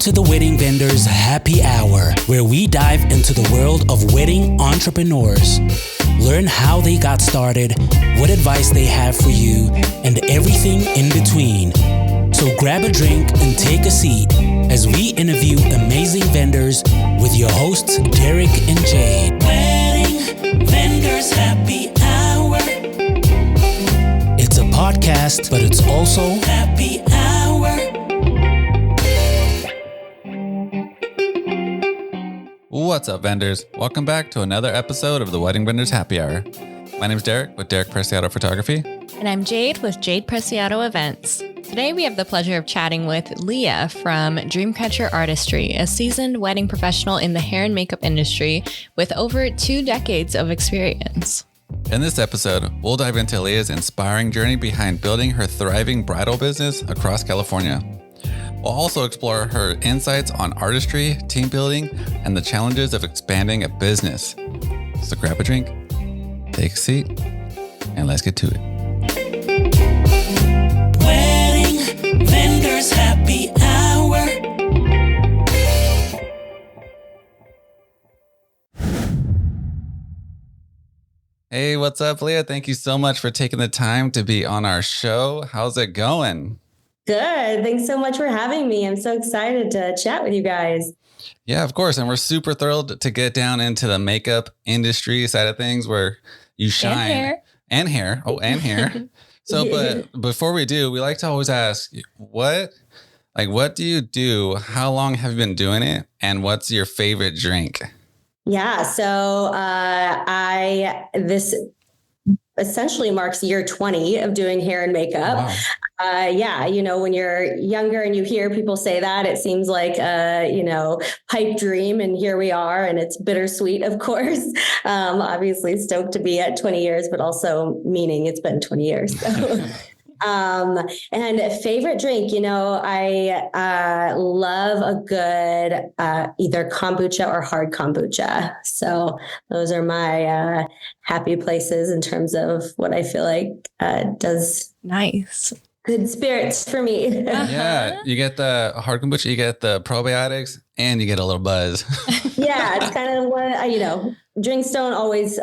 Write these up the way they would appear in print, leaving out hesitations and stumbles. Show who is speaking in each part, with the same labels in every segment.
Speaker 1: to the Wedding Vendors Happy Hour, where we dive into the world of wedding entrepreneurs. Learn how they got started, what advice they have for you, and everything in between. So grab a drink and take a seat as we interview amazing vendors with your hosts, Derek and Jade. Wedding Vendors Happy Hour. It's a podcast, but it's also happy hour.
Speaker 2: What's up, vendors? Welcome back to another episode of the Wedding Vendors Happy Hour. My name is Derek with Derek Preciado Photography.
Speaker 3: And I'm Jade with Jade Preciado Events. Today we have the pleasure of chatting with Leah from Dreamcatcher Artistry, a seasoned wedding professional in the hair and makeup industry with over 2 decades of experience.
Speaker 2: In this episode, we'll dive into Leah's inspiring journey behind building her thriving bridal business across California. We'll also explore her insights on artistry, team building, and the challenges of expanding a business. So grab a drink, take a seat, and let's get to it.
Speaker 1: Wedding Vendors Happy Hour.
Speaker 2: Hey, what's up, Leah? Thank you so much for taking the time to be on our show. How's it going?
Speaker 4: Good. Thanks so much for having me. I'm so excited to chat with you guys.
Speaker 2: Yeah, of course. And we're super thrilled to get down into the makeup industry side of things where you shine. And hair. Oh, and hair. So, but before we do, we like to always ask, what do you do? How long have you been doing it? And what's your favorite drink?
Speaker 4: Yeah. So this essentially marks year 20 of doing hair and makeup.
Speaker 2: Wow.
Speaker 4: When you're younger and you hear people say that, it seems like pipe dream, and here we are, and it's bittersweet, of course. Obviously stoked to be at 20 years, but also meaning it's been 20 years. So. And favorite drink, I love a good either kombucha or hard kombucha. So those are my happy places in terms of what I feel like does
Speaker 3: nice.
Speaker 4: Good spirits for me.
Speaker 2: Yeah, you get the hard kombucha, you get the probiotics, and you get a little buzz.
Speaker 4: Yeah, it's kind of what, drinks don't always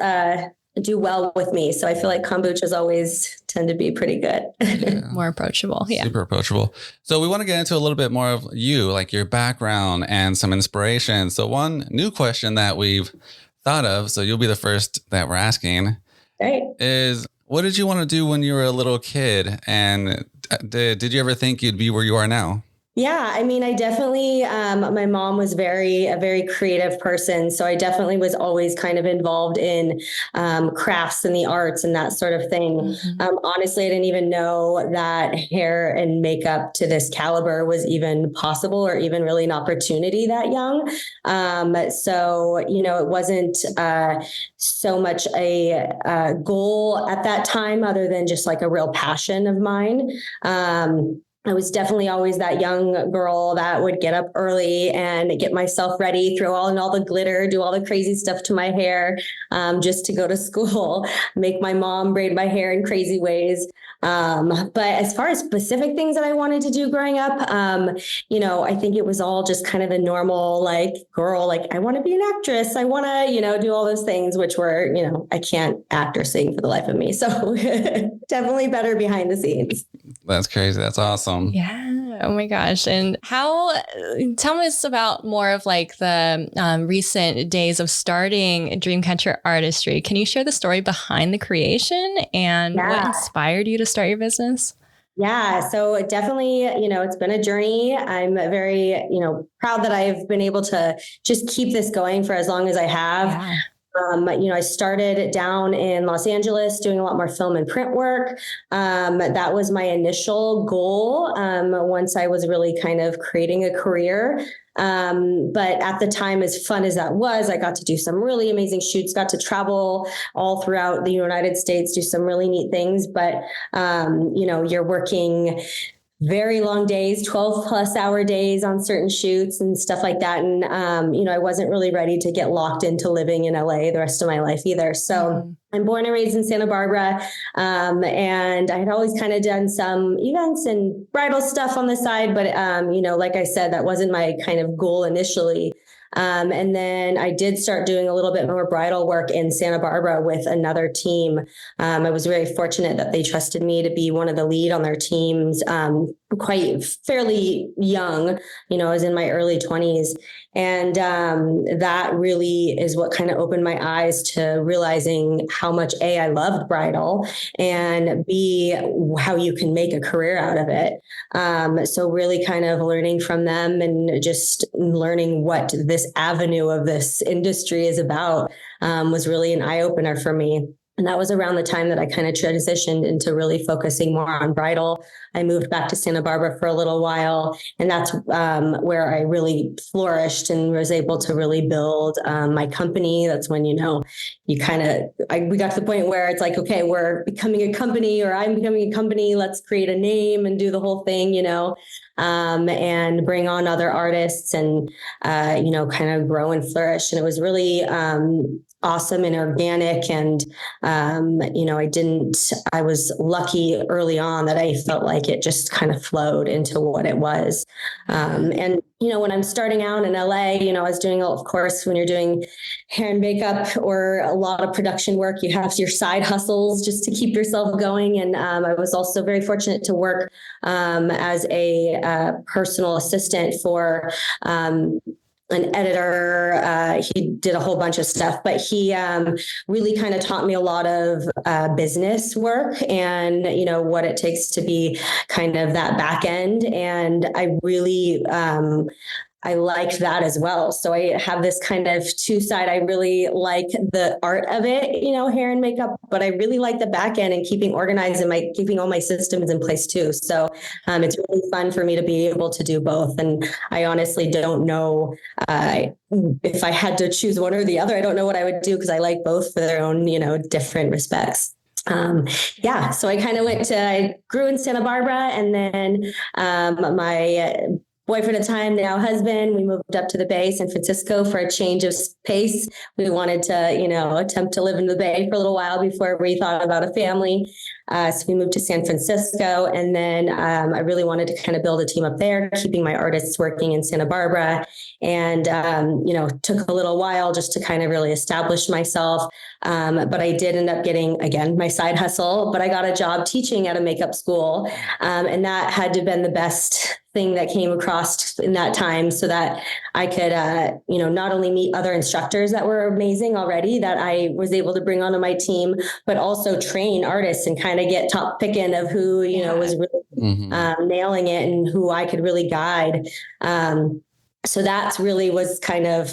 Speaker 4: do well with me. So I feel like kombuchas always tend to be pretty good.
Speaker 2: Yeah.
Speaker 3: More approachable. Yeah.
Speaker 2: Super approachable. So we want to get into a little bit more of you, like your background and some inspiration. So one new question that we've thought of, so you'll be the first that we're asking,
Speaker 4: Right.
Speaker 2: is what did you want to do when you were a little kid? And did you ever think you'd be where you are now?
Speaker 4: Yeah, I mean, I definitely, my mom was a very creative person. So I definitely was always kind of involved in crafts and the arts and that sort of thing. Mm-hmm. Honestly, I didn't even know that hair and makeup to this caliber was even possible or even really an opportunity that young. It wasn't so much a goal at that time other than just like a real passion of mine. I was definitely always that young girl that would get up early and get myself ready, throw all the glitter, do all the crazy stuff to my hair, just to go to school, make my mom braid my hair in crazy ways. But as far as specific things that I wanted to do growing up, I think it was all just kind of the normal, girl, I want to be an actress. I want to, do all those things, which were, I can't act or sing for the life of me. So definitely better behind the scenes.
Speaker 2: That's crazy. That's awesome.
Speaker 3: Yeah. Oh my gosh. And tell us about more of the recent days of starting Dreamcatcher Artistry. Can you share the story behind the creation and what inspired you to start your business?
Speaker 4: Yeah. So definitely, it's been a journey. I'm very, proud that I've been able to just keep this going for as long as I have.
Speaker 3: Yeah.
Speaker 4: I started down in Los Angeles doing a lot more film and print work. That was my initial goal once I was really kind of creating a career. But at the time, as fun as that was, I got to do some really amazing shoots, got to travel all throughout the United States, do some really neat things. But, you're working very long days, 12+ hour days on certain shoots and stuff like that. And, I wasn't really ready to get locked into living in LA the rest of my life either. So I'm born and raised in Santa Barbara. And I had always kind of done some events and bridal stuff on the side. But, like I said, that wasn't my kind of goal initially. And then I did start doing a little bit more bridal work in Santa Barbara with another team. I was very fortunate that they trusted me to be one of the lead on their teams, quite fairly young, I was in my early 20s. And that really is what kind of opened my eyes to realizing how much A, I loved bridal, and B, how you can make a career out of it. So really kind of learning from them and just learning what this avenue of this industry is about was really an eye-opener for me. And that was around the time that I kind of transitioned into really focusing more on bridal. I moved back to Santa Barbara for a little while, and that's where I really flourished and was able to really build my company. That's when, we got to the point where it's like, okay, we're becoming a company, or I'm becoming a company. Let's create a name and do the whole thing, and bring on other artists and, kind of grow and flourish. And it was really awesome and organic. And, I was lucky early on that I felt like it just kind of flowed into what it was. And, when I'm starting out in LA, I was doing, of course, when you're doing hair and makeup or a lot of production work, you have your side hustles just to keep yourself going. And I was also very fortunate to work as a personal assistant for an editor. He did a whole bunch of stuff, but he really kind of taught me a lot of business work and, what it takes to be kind of that back end. And I really, I liked that as well. So I have this kind of two-side. I really like the art of it, hair and makeup, but I really like the back end and keeping organized and keeping all my systems in place too. So it's really fun for me to be able to do both. And I honestly don't know if I had to choose one or the other. I don't know what I would do because I like both for their own, different respects. So I grew in Santa Barbara, and then my boyfriend at the time, now husband, we moved up to the Bay, San Francisco, for a change of pace. We wanted to, attempt to live in the Bay for a little while before we thought about a family. So we moved to San Francisco, and then I really wanted to kind of build a team up there, keeping my artists working in Santa Barbara. And, took a little while just to kind of really establish myself. But I did end up getting, again, my side hustle, but I got a job teaching at a makeup school. And that had to have been the best thing that came across in that time, so that I could, not only meet other instructors that were amazing already that I was able to bring onto my team, but also train artists and kind of get top picking of who, was really nailing it and who I could really guide. So that's really was kind of,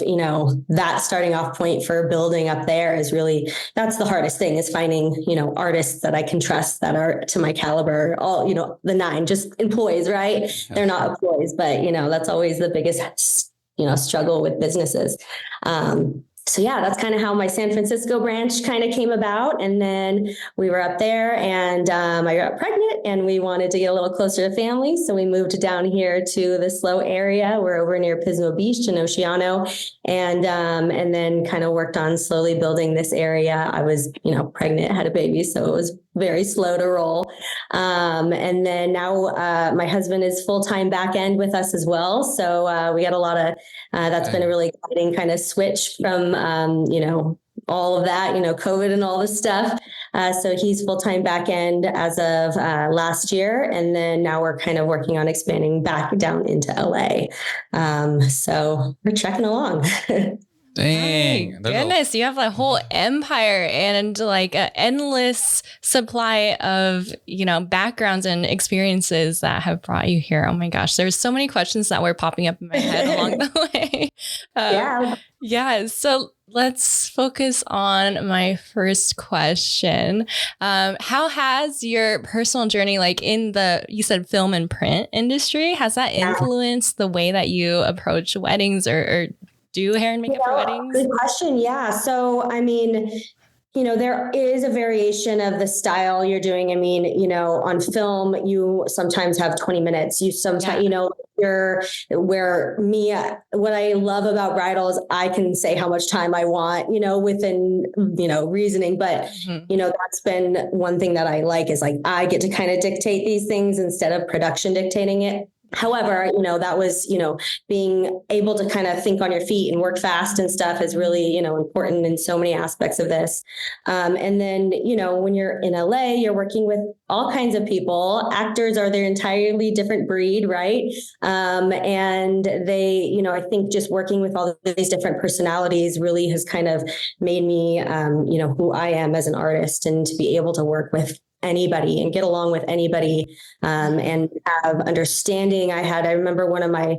Speaker 4: that starting off point for building up there is really, that's the hardest thing, is finding, artists that I can trust that are to my caliber, all, the 9, just employees, right? They're not employees, but, that's always the biggest, struggle with businesses. So that's kind of how my San Francisco branch kind of came about. And then we were up there, and I got pregnant, and we wanted to get a little closer to family. So we moved down here to the Slow area. We're over near Pismo Beach in Oceano, and then kind of worked on slowly building this area. I was, pregnant, had a baby, so it was very slow to roll. And then now my husband is full-time back end with us as well. So we got a lot of, that's been a really exciting kind of switch from, all of that, COVID and all this stuff. So he's full-time back end as of last year. And then now we're kind of working on expanding back down into LA. So we're trekking along.
Speaker 2: Dang.
Speaker 3: Oh, goodness, you have a whole empire and like an endless supply of, backgrounds and experiences that have brought you here. Oh my gosh, there's so many questions that were popping up in my head along the way. Yeah. So let's focus on my first question. How has your personal journey, like in you said film and print industry, has that influenced the way that you approach weddings or do hair and makeup for weddings?
Speaker 4: Good question. Yeah. So, there is a variation of the style you're doing. I mean, on film, you sometimes have 20 minutes. You sometimes, what I love about bridal is I can say how much time I want, within, reasoning. But, that's been one thing that I like is like, I get to kind of dictate these things instead of production dictating it. However, that was, being able to kind of think on your feet and work fast and stuff is really, important in so many aspects of this. And then, when you're in LA, you're working with all kinds of people. Actors are their entirely different breed, right? And they, I think just working with all these different personalities really has kind of made me, who I am as an artist, and to be able to work with anybody and get along with anybody, and have understanding. I remember one of my,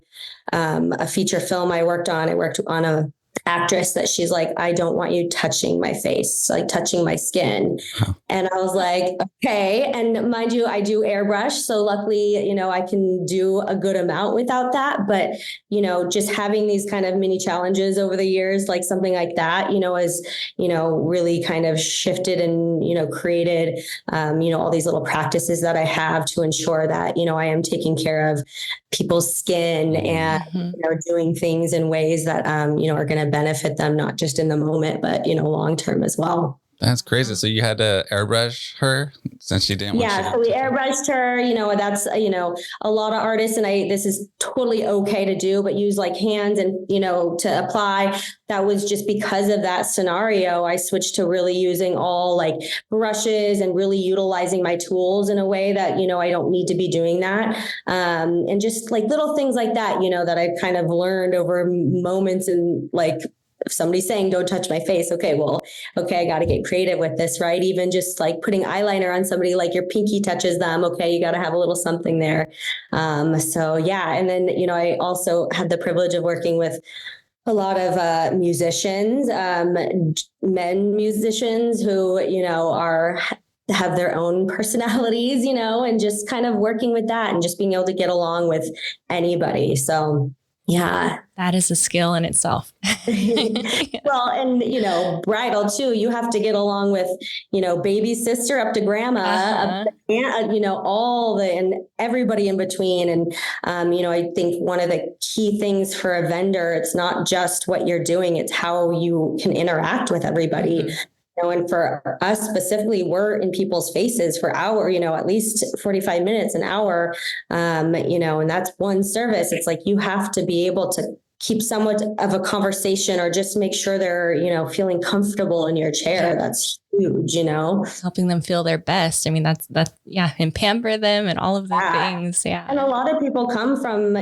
Speaker 4: a feature film I worked on a actress that she's like, I don't want you touching my face, like touching my skin. Huh. And I was like, okay. And mind you, I do airbrush. So luckily, I can do a good amount without that. But, just having these kind of mini challenges over the years, like something like that, has, really kind of shifted and, created, all these little practices that I have to ensure that, I am taking care of people's skin and, doing things in ways that, are going to benefit them, not just in the moment, but, long term as well.
Speaker 2: That's crazy. So you had to airbrush her since she didn't want you to.
Speaker 4: So we airbrushed her, that's, a lot of artists, and this is totally okay to do, but use like hands and, to apply. That was just because of that scenario. I switched to really using all like brushes and really utilizing my tools in a way that, I don't need to be doing that. And just like little things like that, that I've kind of learned over moments, and like, if somebody's saying, don't touch my face, okay, I got to get creative with this, right? Even just like putting eyeliner on somebody, like your pinky touches them. Okay. You got to have a little something there. So yeah. And then, I also had the privilege of working with a lot of musicians, men musicians who, have their own personalities, and just kind of working with that and just being able to get along with anybody. So yeah.
Speaker 3: That is a skill in itself.
Speaker 4: Well, and, bridal too, you have to get along with, baby sister up to grandma, and everybody in between. And, I think one of the key things for a vendor, it's not just what you're doing, it's how you can interact with everybody. Mm-hmm. And for us specifically, we're in people's faces for at least 45 minutes, an hour, and that's one service. It's like, you have to be able to keep somewhat of a conversation or just make sure they're, feeling comfortable in your chair. That's huge,
Speaker 3: helping them feel their best. I mean, that's, and pamper them and all of the things. Yeah.
Speaker 4: And a lot of people come from,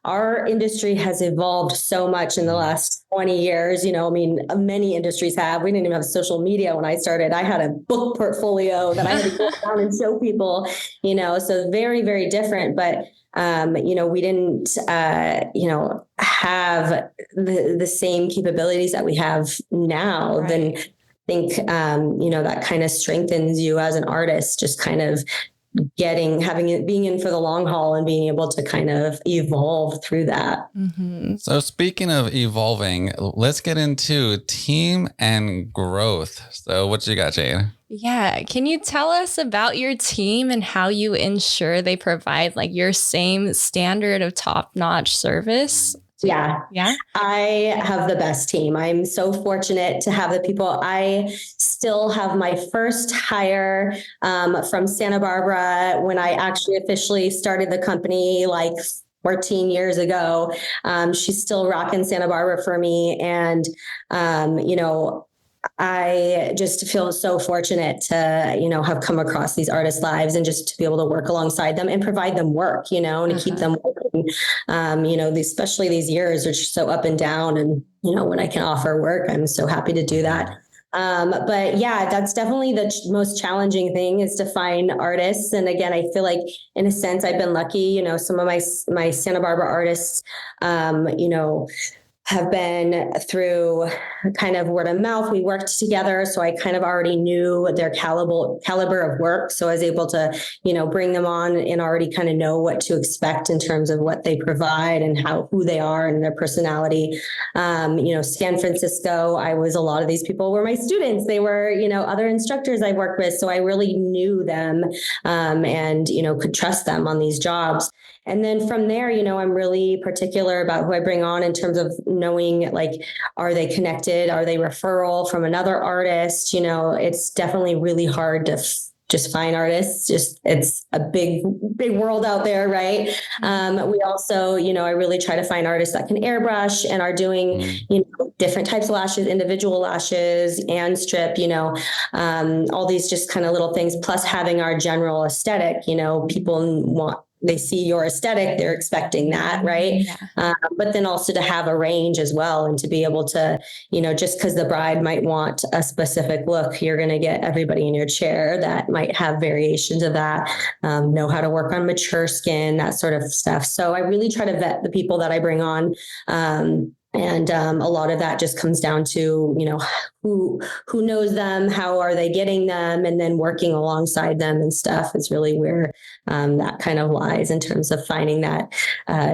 Speaker 4: our industry has evolved so much in the last 20 years, many industries have. We didn't even have social media when I started. I had a book portfolio that I had to go down and show people, so very, very different. But we didn't, have the same capabilities that we have now. Right. Then I think, that kind of strengthens you as an artist, just kind of being in for the long haul and being able to kind of evolve through that.
Speaker 2: Mm-hmm. So speaking of evolving, let's get into team and growth. So what you got, Jade?
Speaker 3: Yeah. Can you tell us about your team and how you ensure they provide like your same standard of top-notch service?
Speaker 4: Yeah.
Speaker 3: Yeah.
Speaker 4: I have the best team. I'm so fortunate to have the people. I still have my first hire from Santa Barbara when I actually officially started the company, like 14 years ago. She's still rocking Santa Barbara for me. And, I just feel so fortunate to, have come across these artists' lives and just to be able to work alongside them and provide them work, and to keep them working. Especially these years are just so up and down. And, when I can offer work, I'm so happy to do that. But yeah, that's definitely the most challenging thing is to find artists. And again, I feel like in a sense, I've been lucky, some of my Santa Barbara artists, have been through kind of word of mouth. We worked together, so I kind of already knew their caliber of work. So I was able to, bring them on and already kind of know what to expect in terms of what they provide and who they are and their personality. San Francisco, a lot of these people were my students. They were, other instructors I worked with. So I really knew them, and, could trust them on these jobs. And then from there, I'm really particular about who I bring on in terms of knowing, like, are they connected? Are they referral from another artist? It's definitely really hard to just find artists. It's a big world out there, right? We also, I really try to find artists that can airbrush and are doing, different types of lashes, individual lashes and strip, all these just kind of little things, plus having our general aesthetic, people they see your aesthetic, they're expecting that, right? Yeah. But then also to have a range as well, and to be able to, just because the bride might want a specific look, you're going to get everybody in your chair that might have variations of that, know how to work on mature skin, that sort of stuff. So I really try to vet the people that I bring on. And a lot of that just comes down to, who knows them, how are they getting them, and then working alongside them and stuff is really where that kind of lies in terms of finding that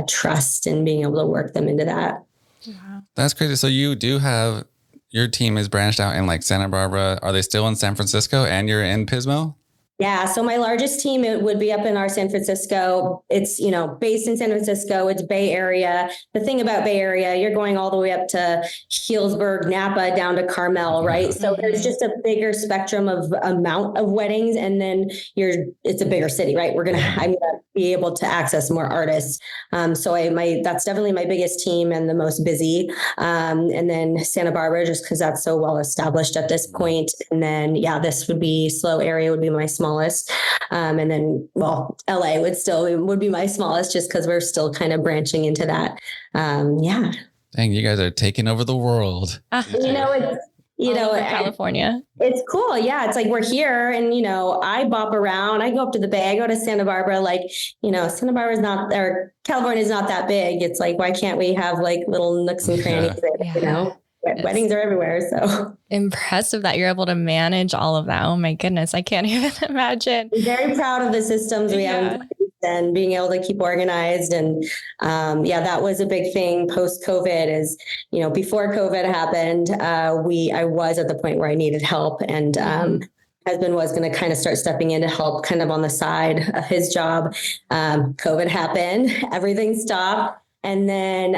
Speaker 4: trust and being able to work them into that.
Speaker 3: Wow.
Speaker 2: That's crazy. So you do have, your team is branched out in like Santa Barbara. Are they still in San Francisco and you're in Pismo?
Speaker 4: Yeah. So my largest team, it would be up in our San Francisco. It's, based in San Francisco. It's Bay Area. The thing about Bay Area, you're going all the way up to Healdsburg, Napa, down to Carmel, right? So there's just a bigger spectrum of amount of weddings. And then it's a bigger city, right? I'm going to be able to access more artists. So that's definitely my biggest team and the most busy. And then Santa Barbara, just because that's so well established at this point. And then, this would be SLO area would be my smallest. And then, LA would be my smallest, just because we're still kind of branching into that.
Speaker 2: Dang, you guys are taking over the world.
Speaker 3: California.
Speaker 4: It's cool. Yeah. It's like, we're here and, I bop around, I go up to the Bay, I go to Santa Barbara, like, Santa Barbara's not there. California's not that big. It's like, why can't we have like little nooks and crannies, Weddings are everywhere. So
Speaker 3: impressive that you're able to manage all of that. Oh my goodness. I can't even imagine.
Speaker 4: I'm very proud of the systems we have in place and being able to keep organized. And that was a big thing post-COVID is, before COVID happened, I was at the point where I needed help, and husband was going to kind of start stepping in to help kind of on the side of his job. COVID happened, everything stopped. And then,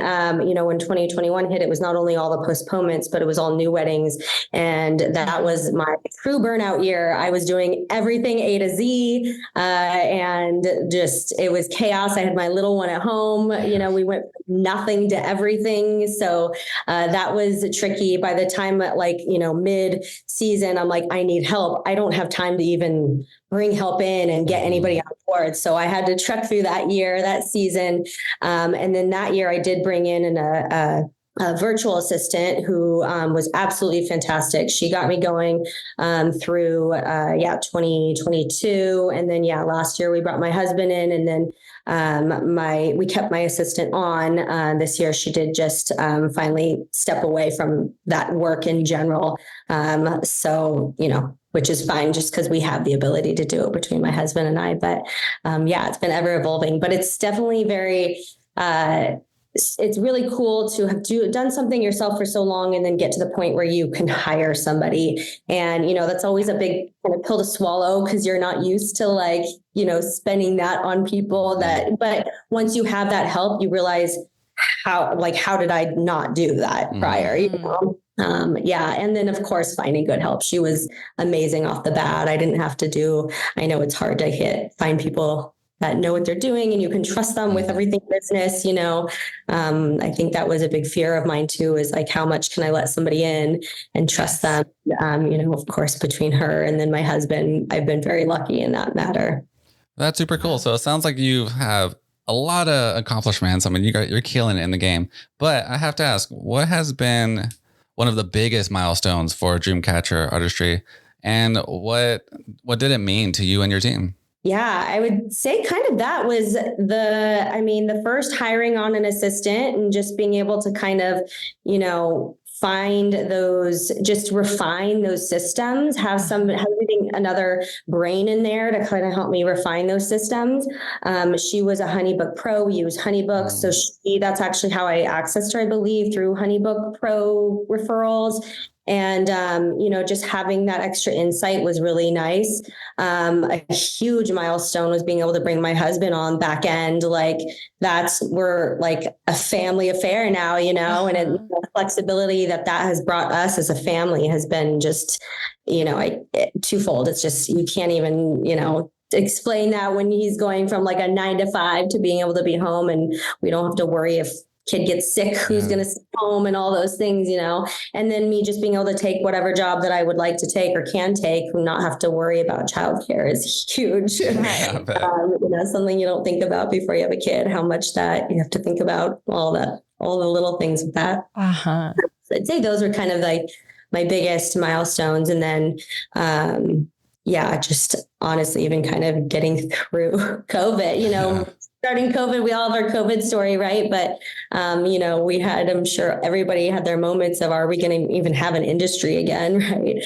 Speaker 4: when 2021 hit, it was not only all the postponements, but it was all new weddings. And that was my true burnout year. I was doing everything A to Z, and just, it was chaos. I had my little one at home, we went from nothing to everything. So that was tricky. By the time mid season, I'm like, I need help. I don't have time to even bring help in and get anybody on board. So I had to trek through that season. And then that year I did bring in a virtual assistant who was absolutely fantastic. She got me going through 2022. And then last year we brought my husband in, and then we kept my assistant on. This year she did just finally step away from that work in general. Which is fine, just because we have the ability to do it between my husband and I. But it's been ever evolving, but it's definitely very, it's really cool to have done something yourself for so long and then get to the point where you can hire somebody. And, that's always a big kind of pill to swallow, because you're not used to spending that on people but once you have that help, you realize how did I not do that prior, and then of course, finding good help. She was amazing off the bat. I didn't have to I know it's hard to find people that know what they're doing and you can trust them with everything business, I think that was a big fear of mine too, is like, how much can I let somebody in and trust them? Of course, between her and then my husband, I've been very lucky in that matter.
Speaker 2: That's super cool. So it sounds like you have a lot of accomplishments. I mean, you're killing it in the game, but I have to ask, what has been one of the biggest milestones for Dreamcatcher Artistry, and what did it mean to you and your team?
Speaker 4: Yeah, I would say kind of that was the first hiring on an assistant and just being able to kind of, find those, just refine those systems, having another brain in there to kind of help me refine those systems. She was a HoneyBook Pro. We use HoneyBook. So that's actually how I accessed her, I believe, through HoneyBook Pro referrals. And, just having that extra insight was really nice. A huge milestone was being able to bring my husband on back end. Like we're like a family affair now, and the flexibility that has brought us as a family has been just, twofold. It's just, you can't even, explain that when he's going from like a 9 to 5 to being able to be home, and we don't have to worry if kid gets sick, who's going to stay home and all those things, and then me just being able to take whatever job that I would like to take or can take, not have to worry about childcare is huge. Something you don't think about before you have a kid, how much that you have to think about, all the little things with that. So I'd say those are kind of like my biggest milestones. And then, just honestly, even kind of getting through COVID, starting COVID, we all have our COVID story, right? But, I'm sure everybody had their moments of, are we going to even have an industry again, right?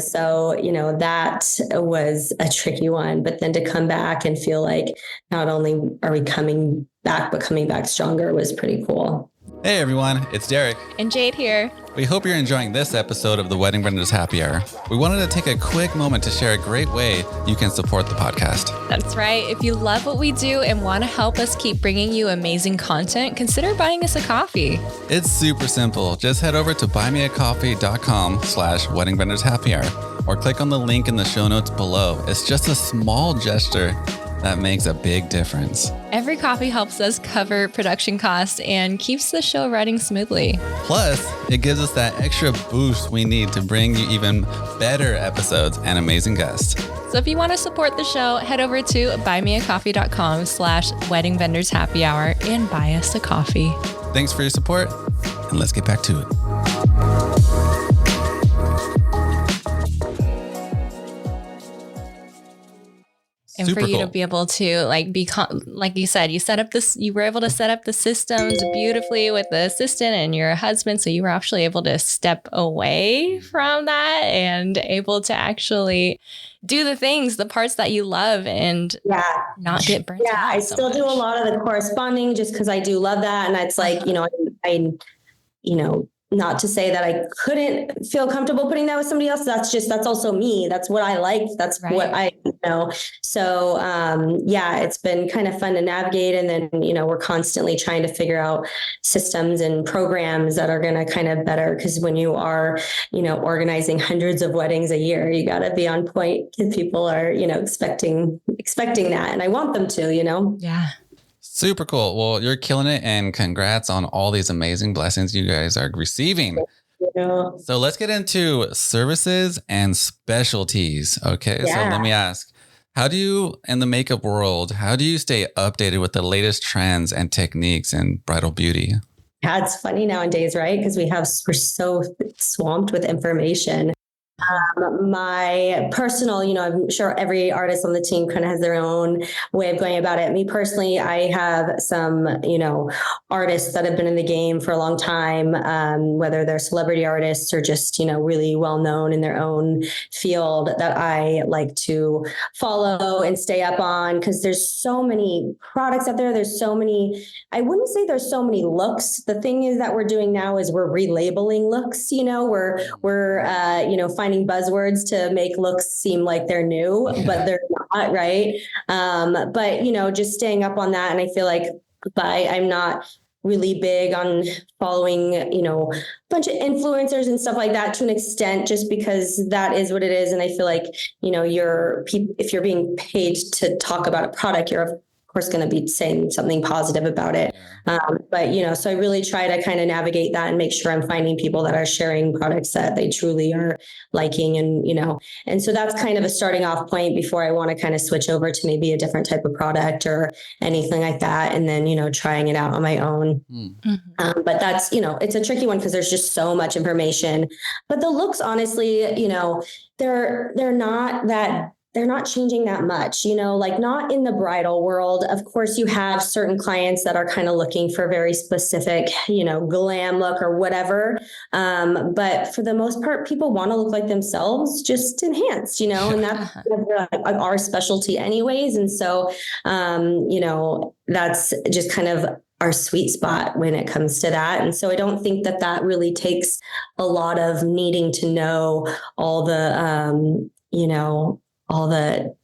Speaker 4: So, that was a tricky one. But then to come back and feel like not only are we coming back, but coming back stronger was pretty cool.
Speaker 2: Hey everyone, it's Derek.
Speaker 3: And Jade here.
Speaker 2: We hope you're enjoying this episode of the Wedding Vendors Happy Hour. We wanted to take a quick moment to share a great way you can support the podcast.
Speaker 3: That's right. If you love what we do and want to help us keep bringing you amazing content, consider buying us a coffee.
Speaker 2: It's super simple. Just head over to buymeacoffee.com/Wedding Vendors Happy Hour or click on the link in the show notes below. It's just a small gesture that makes a big difference.
Speaker 3: Every coffee helps us cover production costs and keeps the show running smoothly.
Speaker 2: Plus, it gives us that extra boost we need to bring you even better episodes and amazing guests.
Speaker 3: So if you want to support the show, head over to buymeacoffee.com/Wedding Vendors Happy Hour and buy us a coffee.
Speaker 2: Thanks for your support, and let's get back to it.
Speaker 3: And
Speaker 2: Super
Speaker 3: for you
Speaker 2: cool.
Speaker 3: to be able to like you said, you were able to set up the systems beautifully with the assistant and your husband. So you were actually able to step away from that and able to actually do the parts that you love and not get burnt out.
Speaker 4: I still do a lot of the corresponding just because I do love that. And it's like, not to say that I couldn't feel comfortable putting that with somebody else. That's also me. That's what I like. That's right. What I know. So, it's been kind of fun to navigate. And then, we're constantly trying to figure out systems and programs that are going to kind of better. Cause when you are, organizing hundreds of weddings a year, you got to be on point and people are, expecting that. And I want them to,
Speaker 3: Yeah.
Speaker 2: Super cool. Well, you're killing it, and congrats on all these amazing blessings you guys are receiving.
Speaker 4: Yeah.
Speaker 2: So let's get into services and specialties. Okay. So let me ask, in the makeup world, how do you stay updated with the latest trends and techniques in bridal beauty?
Speaker 4: Yeah, it's funny nowadays, right? Because we're so swamped with information. My personal, I'm sure every artist on the team kind of has their own way of going about it. Me personally, I have some, artists that have been in the game for a long time, whether they're celebrity artists or just, really well known in their own field that I like to follow and stay up on, because there's so many products out there. There's so many, I wouldn't say there's so many looks. The thing is that we're doing now is we're relabeling looks, we're finding buzzwords to make looks seem like they're new, but they're not, right? But just staying up on that. And I feel like I'm not really big on following, a bunch of influencers and stuff like that to an extent, just because that is what it is. And I feel like, if you're being paid to talk about a product, you're of course going to be saying something positive about it. But, so I really try to kind of navigate that and make sure I'm finding people that are sharing products that they truly are liking. And, and so that's kind of a starting off point before I want to kind of switch over to maybe a different type of product or anything like that. And then, trying it out on my own. But that's, it's a tricky one because there's just so much information. But the looks, honestly, they're not that they're not changing that much, like not in the bridal world. Of course, you have certain clients that are kind of looking for very specific, glam look or whatever. But for the most part, people want to look like themselves, just enhanced, and that's our specialty anyways. And so, that's just kind of our sweet spot when it comes to that. And so I don't think that really takes a lot of needing to know all the, all the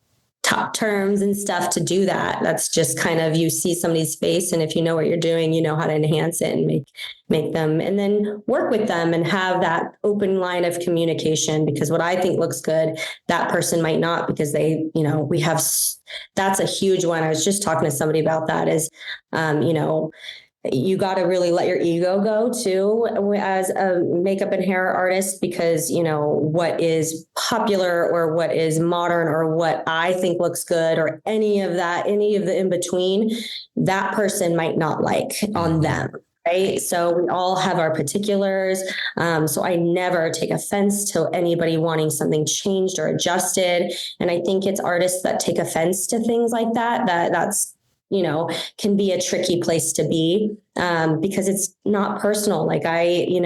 Speaker 4: top terms and stuff to do that. That's just kind of, you see somebody's face, and if you know what you're doing, you know how to enhance it and make them, and then work with them and have that open line of communication, because what I think looks good, that person might not, because they, we have, that's a huge one. I was just talking to somebody about that is, you got to really let your ego go too as a makeup and hair artist, because, what is popular or what is modern or what I think looks good or any of the in between, that person might not like on them. Right. So we all have our particulars. So I never take offense to anybody wanting something changed or adjusted. And I think it's artists that take offense to things like that's can be a tricky place to be, because it's not personal. Like and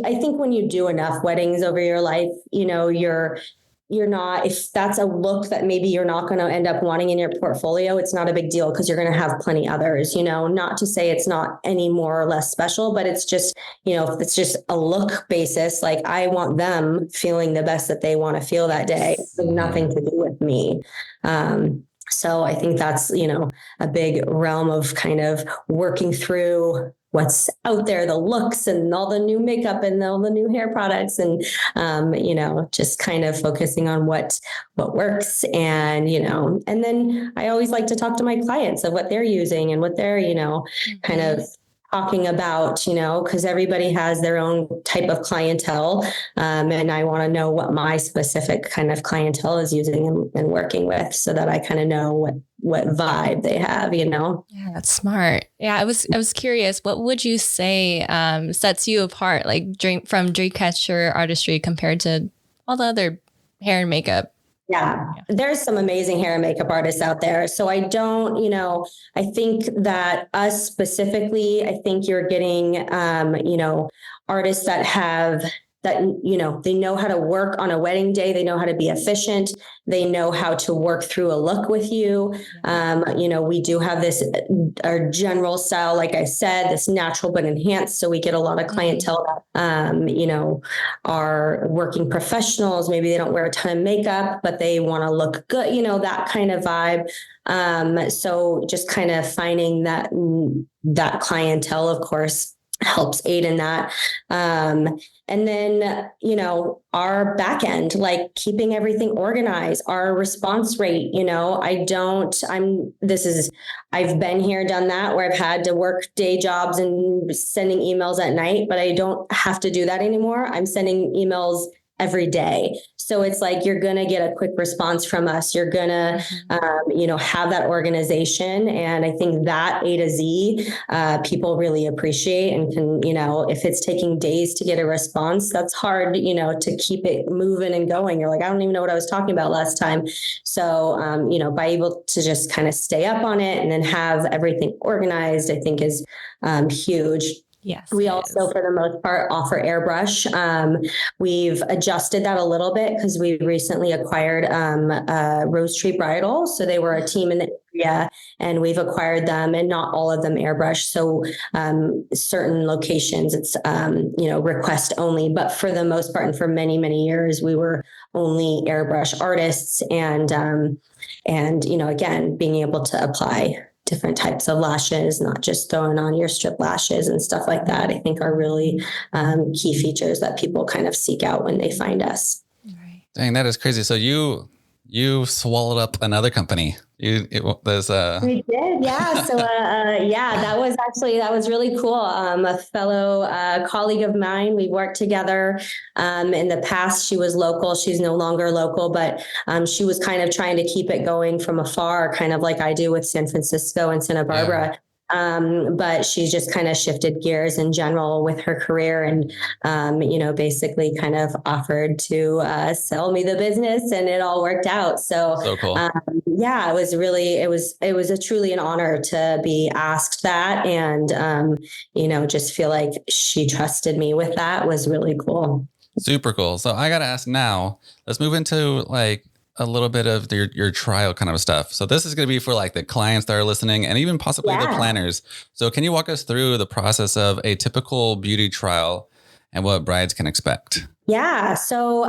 Speaker 4: I think when you do enough weddings over your life, you're not, if that's a look that maybe you're not going to end up wanting in your portfolio, it's not a big deal, because you're going to have plenty others, not to say it's not any more or less special, but it's just, if it's just a look basis, like I want them feeling the best that they want to feel that day. It's nothing to do with me. So I think that's, a big realm of kind of working through what's out there, the looks and all the new makeup and all the new hair products, and, just kind of focusing on what works. And, and then I always like to talk to my clients of what they're using and what they're, kind of talking about, because everybody has their own type of clientele. And I want to know what my specific kind of clientele is using and working with, so that I kind of know what vibe they have,
Speaker 3: Yeah, that's smart. Yeah. I was curious, what would you say, sets you apart, like from Dreamcatcher Artistry compared to all the other hair and makeup?
Speaker 4: Yeah, there's some amazing hair and makeup artists out there. So I don't, I think that us specifically, I think you're getting, artists that have that, they know how to work on a wedding day. They know how to be efficient. They know how to work through a look with you. We do have this, our general style, like I said, this natural but enhanced. So we get a lot of clientele that, are working professionals. Maybe they don't wear a ton of makeup, but they want to look good, that kind of vibe. So just kind of finding that clientele, of course, helps aid in that. And then, our back end, like keeping everything organized, our response rate, I've been here, done that, where I've had to work day jobs and sending emails at night, but I don't have to do that anymore. I'm sending emails every day. So it's like, you're going to get a quick response from us. You're going to, have that organization. And I think that A to Z, people really appreciate and can, if it's taking days to get a response, that's hard, to keep it moving and going. You're like, I don't even know what I was talking about last time. So, by able to just kind of stay up on it and then have everything organized, I think is huge.
Speaker 3: Yes.
Speaker 4: We also, for the most part, offer airbrush. We've adjusted that a little bit because we recently acquired Rose Tree Bridal. So they were a team in the area, and we've acquired them, and not all of them airbrush. So certain locations, it's request only. But for the most part, and for many, many years, we were only airbrush artists. And again, being able to apply different types of lashes, not just throwing on your strip lashes and stuff like that, I think are really key features that people kind of seek out when they find us.
Speaker 3: Right.
Speaker 2: Dang, that is crazy. So you swallowed up another company. We did,
Speaker 4: yeah. So that was really cool. A fellow colleague of mine, we worked together in the past. She was local. She's no longer local, but she was kind of trying to keep it going from afar, kind of like I do with San Francisco and Santa Barbara. But she's just kind of shifted gears in general with her career and, basically kind of offered to sell me the business, and it all worked out. So
Speaker 2: cool.
Speaker 4: Yeah, it was a truly an honor to be asked that. And, just feel like she trusted me with that was really cool.
Speaker 2: Super cool. So I got to ask now, let's move into like a little bit of your trial kind of stuff. So this is going to be for like the clients that are listening and even possibly the planners. So can you walk us through the process of a typical beauty trial and what brides can expect?
Speaker 4: Yeah. So,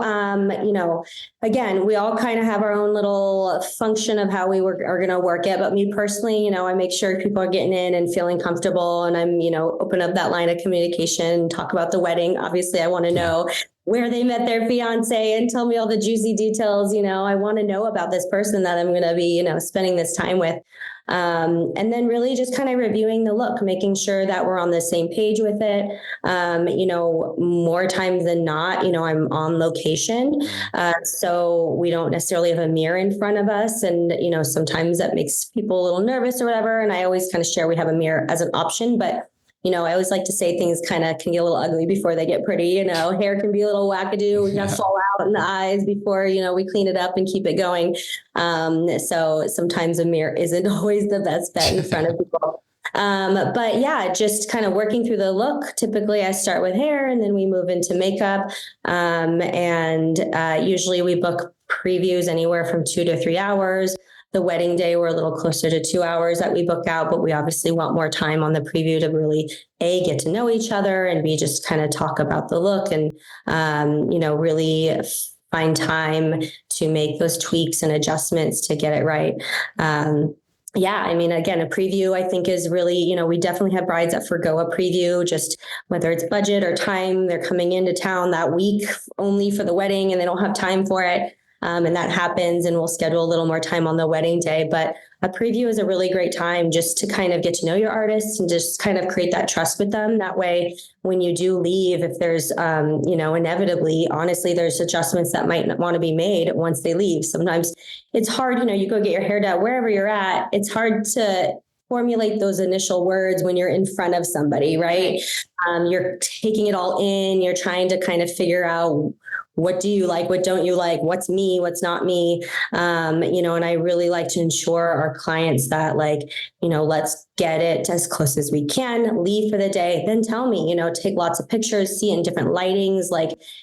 Speaker 4: again, we all kind of have our own little function of how we are going to work it. But me personally, I make sure people are getting in and feeling comfortable, and I'm, open up that line of communication, talk about the wedding. Obviously, I want to know where they met their fiance and tell me all the juicy details. I want to know about this person that I'm going to be, spending this time with. And then really just kind of reviewing the look, making sure that we're on the same page with it. More times than not, I'm on location. So we don't necessarily have a mirror in front of us. And, sometimes that makes people a little nervous or whatever. And I always kind of share we have a mirror as an option, but I always like to say things kind of can get a little ugly before they get pretty. Hair can be a little wackadoo. We got to fall out in the eyes before, we clean it up and keep it going. So sometimes a mirror isn't always the best bet in front of people. But yeah, just kind of working through the look. Typically I start with hair and then we move into makeup. Usually we book previews anywhere from 2 to 3 hours. The wedding day, we're a little closer to 2 hours that we book out, but we obviously want more time on the preview to really get to know each other, and B, just kind of talk about the look and, really find time to make those tweaks and adjustments to get it right. Again, a preview I think is really, we definitely have brides that forgo a preview, just whether it's budget or time, they're coming into town that week only for the wedding and they don't have time for it. And that happens, and we'll schedule a little more time on the wedding day. But a preview is a really great time just to kind of get to know your artist and just kind of create that trust with them. That way, when you do leave, if there's, inevitably, honestly, there's adjustments that might not want to be made once they leave. Sometimes it's hard, you go get your hair done wherever you're at. It's hard to formulate those initial words when you're in front of somebody, right? You're taking it all in. You're trying to kind of figure out, what do you like? What don't you like? What's me? What's not me? And I really like to ensure our clients that let's get it as close as we can, leave for the day, then tell me, take lots of pictures, see in different lightings,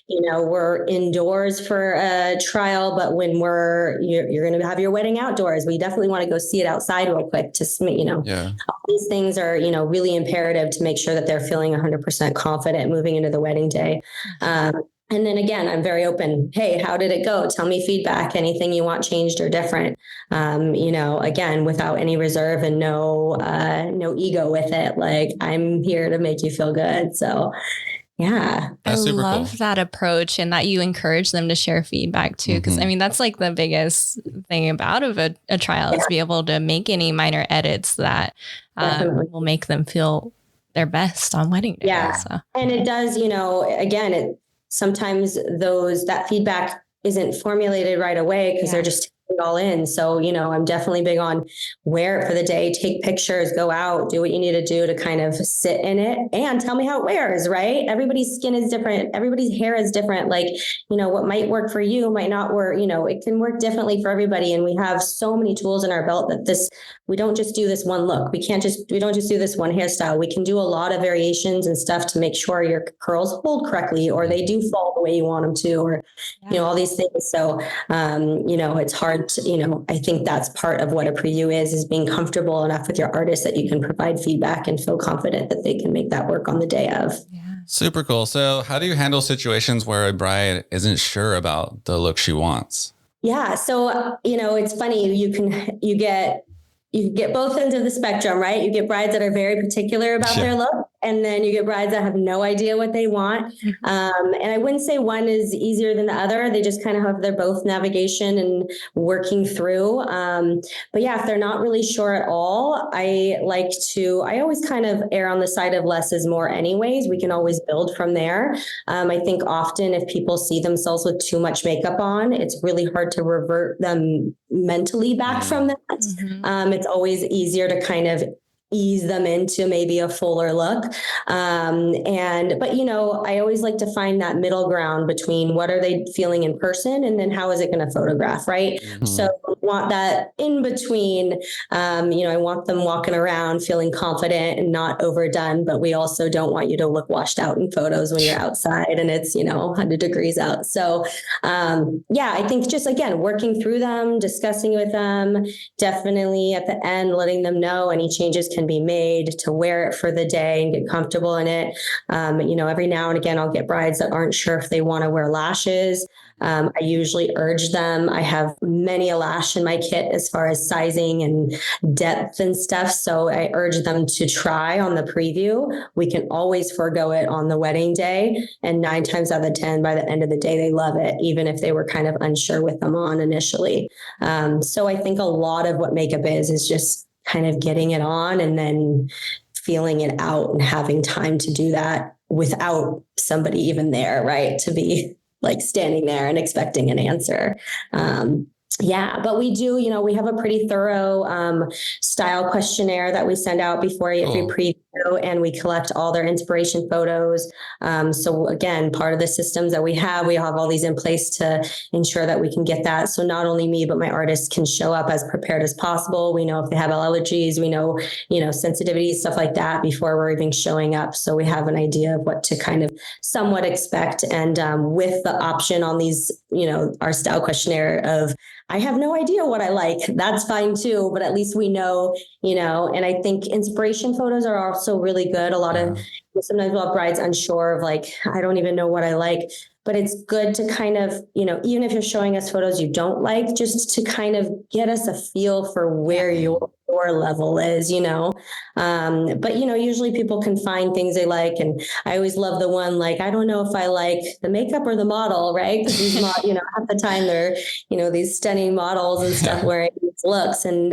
Speaker 4: we're indoors for a trial, but when you're going to have your wedding outdoors, we definitely want to go see it outside real quick to, all these things are, really imperative to make sure that they're feeling 100% confident moving into the wedding day. And then again, I'm very open. Hey, how did it go? Tell me feedback, anything you want changed or different. Again, without any reserve and no ego with it. Like, I'm here to make you feel good. So yeah.
Speaker 3: I love that approach, and that you encourage them to share feedback too. Cause that's like the biggest thing about a trial is be able to make any minor edits that will make them feel their best on wedding day.
Speaker 4: Yeah. So. And it does, again, sometimes that feedback isn't formulated right away because they're just taking it all in. So, I'm definitely big on wear it for the day, take pictures, go out, do what you need to do to kind of sit in it and tell me how it wears, right? Everybody's skin is different. Everybody's hair is different. What might work for you might not work, it can work differently for everybody. And we have so many tools in our belt that we don't just do this one look. We don't just do this one hairstyle. We can do a lot of variations and stuff to make sure your curls hold correctly, or they do fall the way you want them to, or, all these things. So, it's hard to, I think that's part of what a preview is being comfortable enough with your artist that you can provide feedback and feel confident that they can make that work on the day of.
Speaker 3: Yeah.
Speaker 2: Super cool. So how do you handle situations where a bride isn't sure about the look she wants?
Speaker 4: Yeah. So, it's funny, you get both ends of the spectrum, right? You get brides that are very particular about their look, and then you get brides that have no idea what they want. And I wouldn't say one is easier than the other. They just kind of have their both navigation and working through. But yeah, if they're not really sure at all, I always kind of err on the side of less is more anyways. We can always build from there. I think often if people see themselves with too much makeup on, it's really hard to revert them mentally back from that. It's always easier to kind of ease them into maybe a fuller look. But I always like to find that middle ground between what are they feeling in person and then how is it going to photograph, right?
Speaker 2: Mm-hmm.
Speaker 4: So I want that in between. I want them walking around feeling confident and not overdone, but we also don't want you to look washed out in photos when you're outside and it's 100 degrees out. So I think just again working through them, discussing with them, definitely at the end letting them know any changes can be made to wear it for the day and get comfortable in it. Every now and again I'll get brides that aren't sure if they want to wear lashes. I usually urge them. I have many a lash in my kit as far as sizing and depth and stuff. So I urge them to try on the preview. We can always forego it on the wedding day. And 9 times out of 10, by the end of the day, they love it, even if they were kind of unsure with them on initially. So I think a lot of what makeup is just kind of getting it on and then feeling it out and having time to do that without somebody even there, right? To be like standing there and expecting an answer. But we do, we have a pretty thorough style questionnaire that we send out before every preview, and we collect all their inspiration photos. So again, part of the systems that we have all these in place to ensure that we can get that. So not only me, but my artists can show up as prepared as possible. We know if they have allergies, we know, sensitivities, stuff like that before we're even showing up. So we have an idea of what to kind of somewhat expect. And with the option on these, our style questionnaire of, I have no idea what I like. That's fine too, but at least we know, and I think inspiration photos are also really good. A lot of, sometimes we'll have brides unsure of like, I don't even know what I like, but it's good to kind of, even if you're showing us photos you don't like, just to kind of get us a feel for where your level is, but usually people can find things they like. And I always love the one, like, I don't know if I like the makeup or the model, right? Because these half the time they're, these stunning models and stuff wearing these looks. And,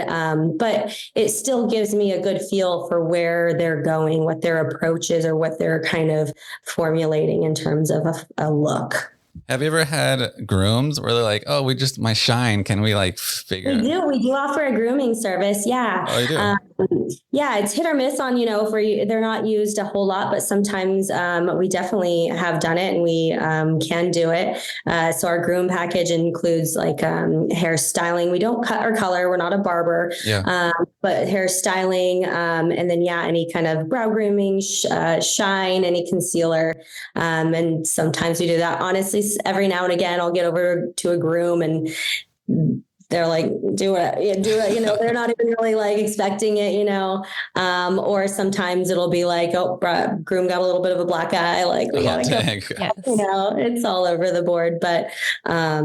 Speaker 4: but it still gives me a good feel for where they're going, what their approach is, or what they're kind of formulating in terms of a look.
Speaker 2: Have you ever had grooms where they're like, oh, my shine, can we like figure it out?
Speaker 4: We do offer a grooming service. Yeah.
Speaker 2: Oh, you do?
Speaker 4: It's hit or miss on, they're not used a whole lot, but sometimes we definitely have done it and we can do it. So our groom package includes like hair styling. We don't cut or color. We're not a barber, but hair styling. And then, any kind of brow grooming, shine, any concealer. And sometimes we do that. Honestly, every now and again, I'll get over to a groom and they're like, do it. They're not even really like expecting it, or sometimes it'll be like, oh, groom got a little bit of a black eye. Like we gotta go, it's all over the board. But my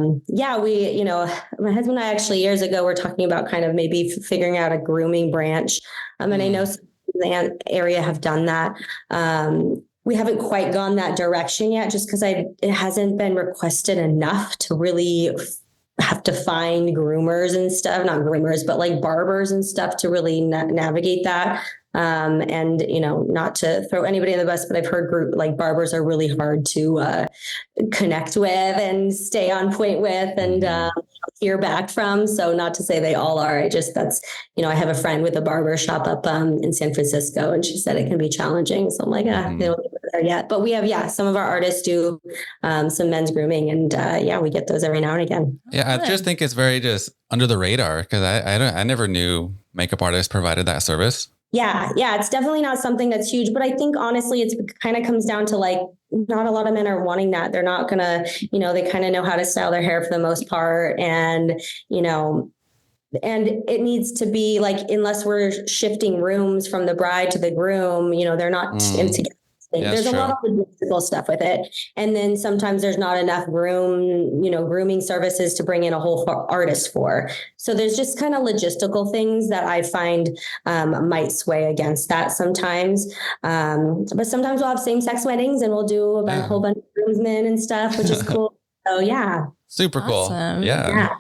Speaker 4: husband and I actually years ago, were talking about kind of maybe figuring out a grooming branch. And I know some in the area have done that. We haven't quite gone that direction yet, just because it hasn't been requested enough to really have to find groomers and stuff, not groomers, but like barbers and stuff to really navigate that. And, not to throw anybody in the bus, but I've heard barbers are really hard to connect with and stay on point with and hear back from. So not to say they all are. I have a friend with a barber shop up in San Francisco, and she said it can be challenging. So I'm like, they don't get there yet. But we have, some of our artists do some men's grooming, and we get those every now and again.
Speaker 2: Yeah, I just think it's very just under the radar because I never knew makeup artists provided that service.
Speaker 4: Yeah, it's definitely not something that's huge, but I think honestly, it's kind of comes down to like, not a lot of men are wanting that. They're not gonna, they kind of know how to style their hair for the most part. And, and it needs to be like, unless we're shifting rooms from the bride to the groom, they're not together. There's a lot of logistical stuff with it. And then sometimes there's not enough grooming services to bring in a whole artist for. So there's just kind of logistical things that I find might sway against that sometimes. But sometimes we'll have same-sex weddings and we'll do a whole bunch of groomsmen and stuff, which is cool. So yeah.
Speaker 2: Super cool. Yeah.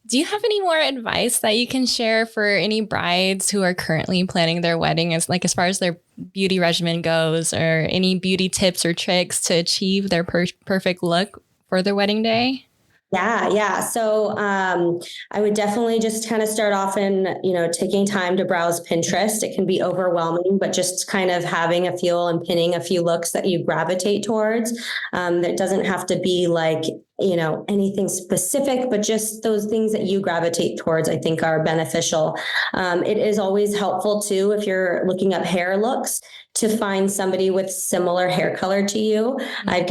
Speaker 3: Do you have any more advice that you can share for any brides who are currently planning their wedding as far as their beauty regimen goes, or any beauty tips or tricks to achieve their perfect look for their wedding day?
Speaker 4: Yeah. So I would definitely just kind of start off in, taking time to browse Pinterest. It can be overwhelming, but just kind of having a feel and pinning a few looks that you gravitate towards. That doesn't have to be like, anything specific, but just those things that you gravitate towards, I think are beneficial. It is always helpful too, if you're looking up hair looks, to find somebody with similar hair color to you. I've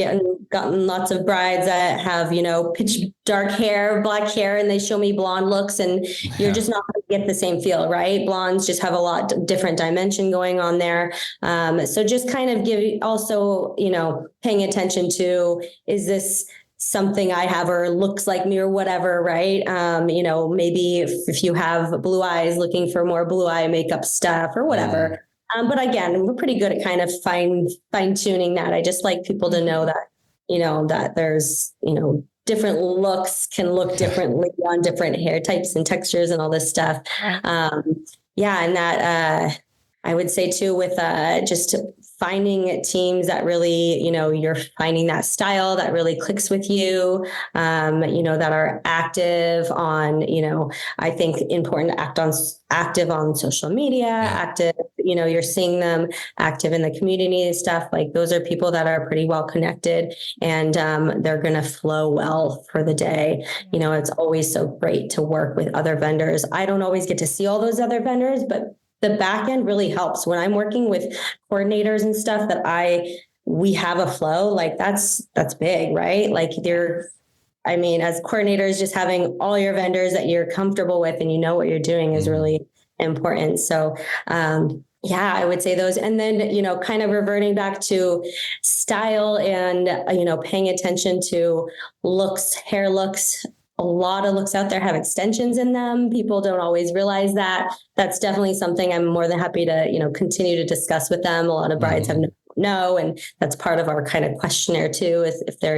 Speaker 4: gotten lots of brides that have, pitch dark hair, black hair, and they show me blonde looks, and you're just not going to get the same feel, right? Blondes just have a lot different dimension going on there. So just kind of also, paying attention to, is this something I have or looks like me or whatever, right? Maybe if you have blue eyes, looking for more blue eye makeup stuff or whatever. But again, we're pretty good at kind of fine tuning that. I just like people to know that, that there's, different looks can look differently on different hair types and textures and all this stuff. And that, I would say too, with just finding teams that really, you're finding that style that really clicks with you, that are active on, I think important to active on social media, active, you're seeing them active in the community and stuff. Like those are people that are pretty well connected, and they're going to flow well for the day. It's always so great to work with other vendors. I don't always get to see all those other vendors, but the back end really helps when I'm working with coordinators and stuff we have a flow, like that's big, right? Like as coordinators, just having all your vendors that you're comfortable with and what you're doing is really important. So, I would say those. And then, kind of reverting back to style and, paying attention to looks, hair looks. A lot of looks out there have extensions in them. People don't always realize that. That's definitely something I'm more than happy to, continue to discuss with them. A lot of brides have no, and that's part of our kind of questionnaire too, is if they're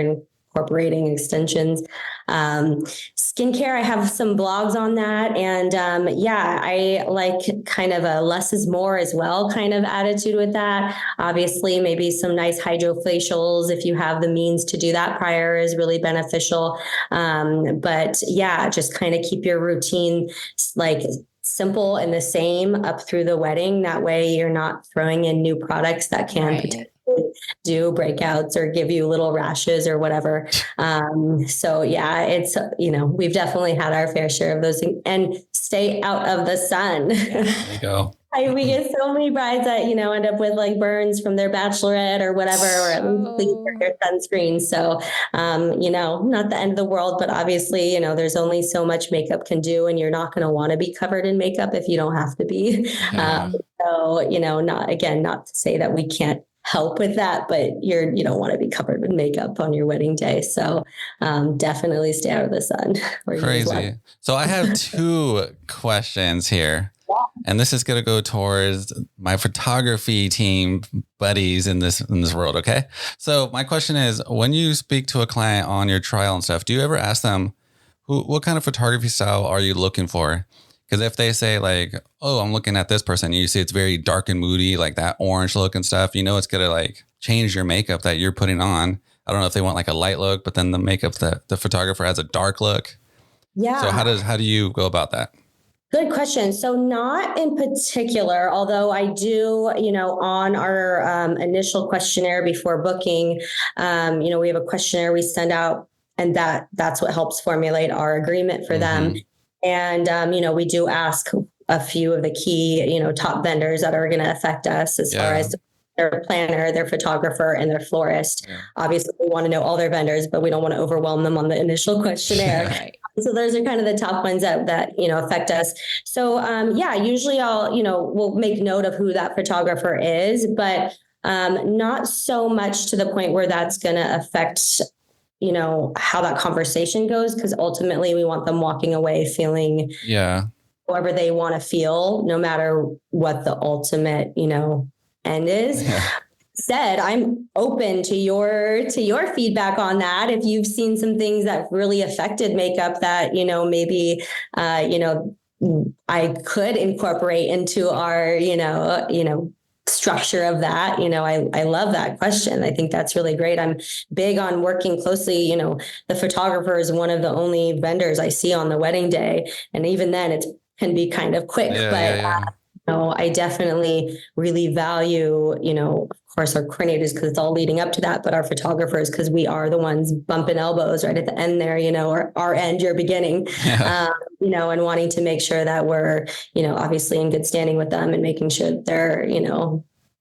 Speaker 4: incorporating extensions. Skincare, I have some blogs on that. And I like kind of a less is more as well kind of attitude with that. Obviously, maybe some nice hydrofacials, if you have the means to do that prior, is really beneficial. But just kind of keep your routine like simple and the same up through the wedding. That way you're not throwing in new products that can potentially do breakouts or give you little rashes or whatever. It's, we've definitely had our fair share of those things, and stay out of the sun.
Speaker 2: There you go.
Speaker 4: We get so many brides that, end up with like burns from their bachelorette or whatever, or at least please wear their sunscreen. So, not the end of the world, but obviously, there's only so much makeup can do, and you're not going to want to be covered in makeup if you don't have to be. Not to say that we can't help with that, but you don't want to be covered with makeup on your wedding day. So definitely stay out of the sun.
Speaker 2: Crazy. So I have two questions here. And this is going to go towards my photography team buddies in this world. Okay. So my question is, when you speak to a client on your trial and stuff, do you ever ask them what kind of photography style are you looking for? Because if they say like, oh, I'm looking at this person, you see it's very dark and moody, like that orange look and stuff, it's going to like change your makeup that you're putting on. I don't know if they want like a light look, but then the makeup that the photographer has a dark look. Yeah. So how do you go about that?
Speaker 4: Good question. So not in particular, although I do, on our initial questionnaire before booking, we have a questionnaire we send out, and that's what helps formulate our agreement for them. And, we do ask a few of the key, top vendors that are going to affect us as far as their planner, their photographer, and their florist. Yeah. Obviously, we want to know all their vendors, but we don't want to overwhelm them on the initial questionnaire. Right. So those are kind of the top ones that affect us. So, usually we'll make note of who that photographer is, but not so much to the point where that's going to affect how that conversation goes, because ultimately we want them walking away feeling however they want to feel, no matter what the ultimate, end is. Yeah. Said, I'm open to your feedback on that. If you've seen some things that really affected makeup that, maybe, I could incorporate into our, structure of that? I love that question. I think that's really great. I'm big on working closely. The photographer is one of the only vendors I see on the wedding day. And even then it can be kind of quick, I definitely really value, of course, our coordinators because it's all leading up to that, but our photographers because we are the ones bumping elbows right at the end there, or our end, your beginning, and wanting to make sure that we're, obviously in good standing with them and making sure that they're,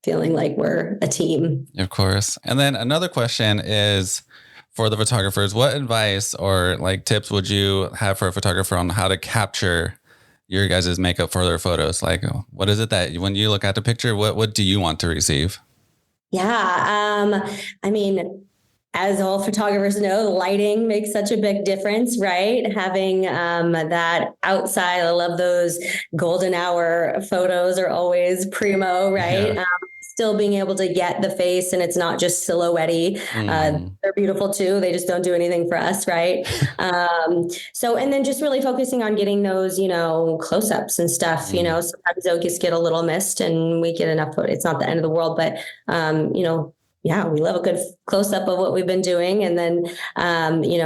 Speaker 4: feeling like we're a team.
Speaker 2: Of course. And then another question is for the photographers, what advice or like tips would you have for a photographer on how to capture your guys' makeup for their photos? Like, what is it that when you look at the picture, what do you want to receive?
Speaker 4: Yeah. I mean, as all photographers know, lighting makes such a big difference, right? Having that outside, I love those golden hour photos are always primo, right?
Speaker 2: Yeah.
Speaker 4: Still being able to get the face and it's not just silhouette-y. They're beautiful too. They just don't do anything for us, right? And then just really focusing on getting those, close-ups and stuff, sometimes they'll just get a little missed and we get enough. It's not the end of the world, but, we love a good close-up of what we've been doing. And then,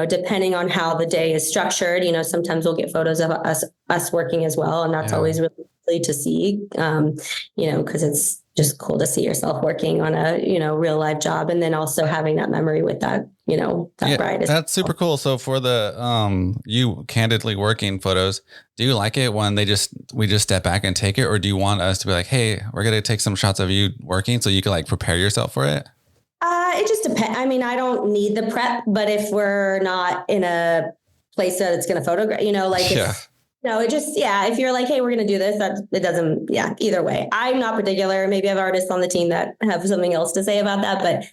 Speaker 4: depending on how the day is structured, sometimes we'll get photos of us working as well. And that's always really lovely to see, because it's just cool to see yourself working on a, real life job. And then also having that memory with that, that bride.
Speaker 2: That's super cool. So for the, you candidly working photos, do you like it when we just step back and take it? Or do you want us to be like, hey, we're going to take some shots of you working so you can like prepare yourself for it?
Speaker 4: It just depends. I mean, I don't need the prep, but if we're not in a place that it's going to photograph, if you're like, hey, we're going to do this, it doesn't, either way. I'm not particular. Maybe I have artists on the team that have something else to say about that. But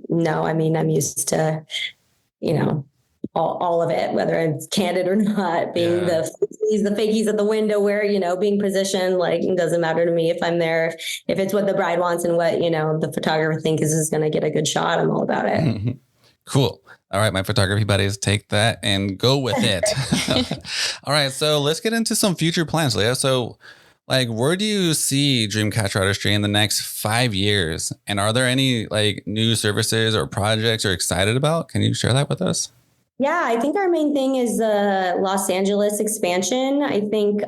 Speaker 4: no, I mean, I'm used to, all of it, whether it's candid or not, being the fakies at the window where, being positioned, like it doesn't matter to me if I'm there, if it's what the bride wants and what, the photographer thinks is going to get a good shot. I'm all about it.
Speaker 2: Cool. All right, my photography buddies, take that and go with it. All right, so let's get into some future plans, Leah. So like, where do you see Dreamcatcher Artistry in the next 5 years? And are there any like new services or projects you're excited about? Can you share that with us?
Speaker 4: Yeah, I think our main thing is the Los Angeles expansion. I think,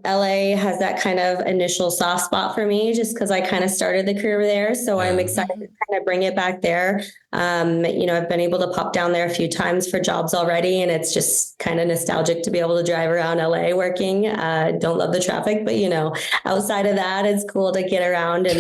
Speaker 4: LA has that kind of initial soft spot for me just because I kind of started the career there. So I'm excited to kind of bring it back there. I've been able to pop down there a few times for jobs already, and it's just kind of nostalgic to be able to drive around LA working. Don't love the traffic, but, outside of that, it's cool to get around. I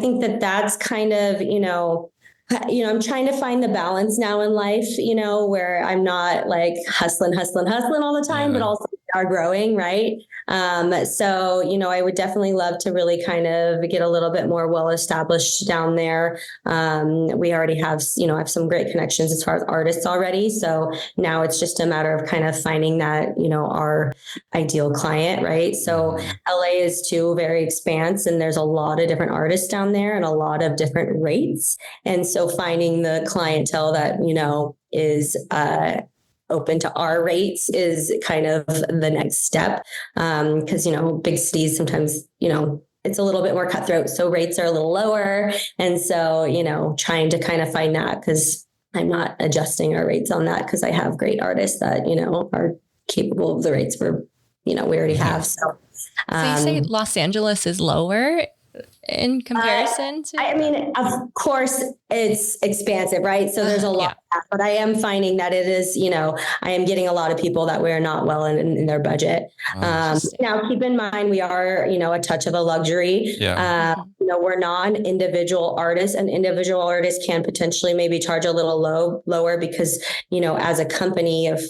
Speaker 4: think that's kind of, I'm trying to find the balance now in life, where I'm not like hustling all the time, but also are growing. Right. I would definitely love to really kind of get a little bit more well-established down there. We already have, I have some great connections as far as artists already. So now it's just a matter of kind of finding that, our ideal client. Right. So LA is too very expansive and there's a lot of different artists down there and a lot of different rates. And so finding the clientele that, is, open to our rates is kind of the next step. Because, big cities sometimes, it's a little bit more cutthroat. So rates are a little lower. And so, trying to kind of find that because I'm not adjusting our rates on that because I have great artists that, are capable of the rates we already have. So
Speaker 3: you say Los Angeles is lower in comparison to?
Speaker 4: I mean, of course it's expansive, right? So there's a lot, but I am finding that it is, I am getting a lot of people that we're not well in their budget. Now keep in mind, we are, a touch of a luxury. We're non-individual artists, and individual artists can potentially maybe charge a little lower because, as a company, if,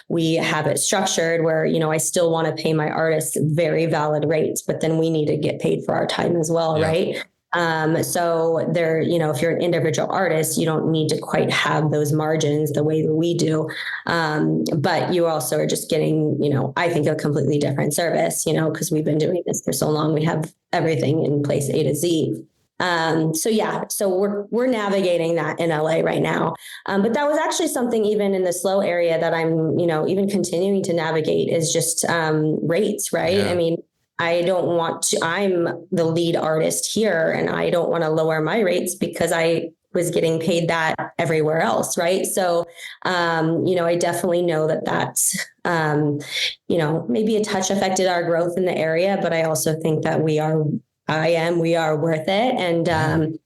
Speaker 4: we have it structured where, I still want to pay my artists very valid rates, but then we need to get paid for our time as well. Right. So there, if you're an individual artist, you don't need to quite have those margins the way that we do. But you also are just getting, I think a completely different service, because we've been doing this for so long. We have everything in place A to Z. So we're navigating that in LA right now. But that was actually something even in the slow area that I'm, even continuing to navigate is just rates, right? I mean, I'm the lead artist here and I don't want to lower my rates because I was getting paid that everywhere else. Right. So, I definitely know that that's, maybe a touch affected our growth in the area, but I also think that we are worth it. And,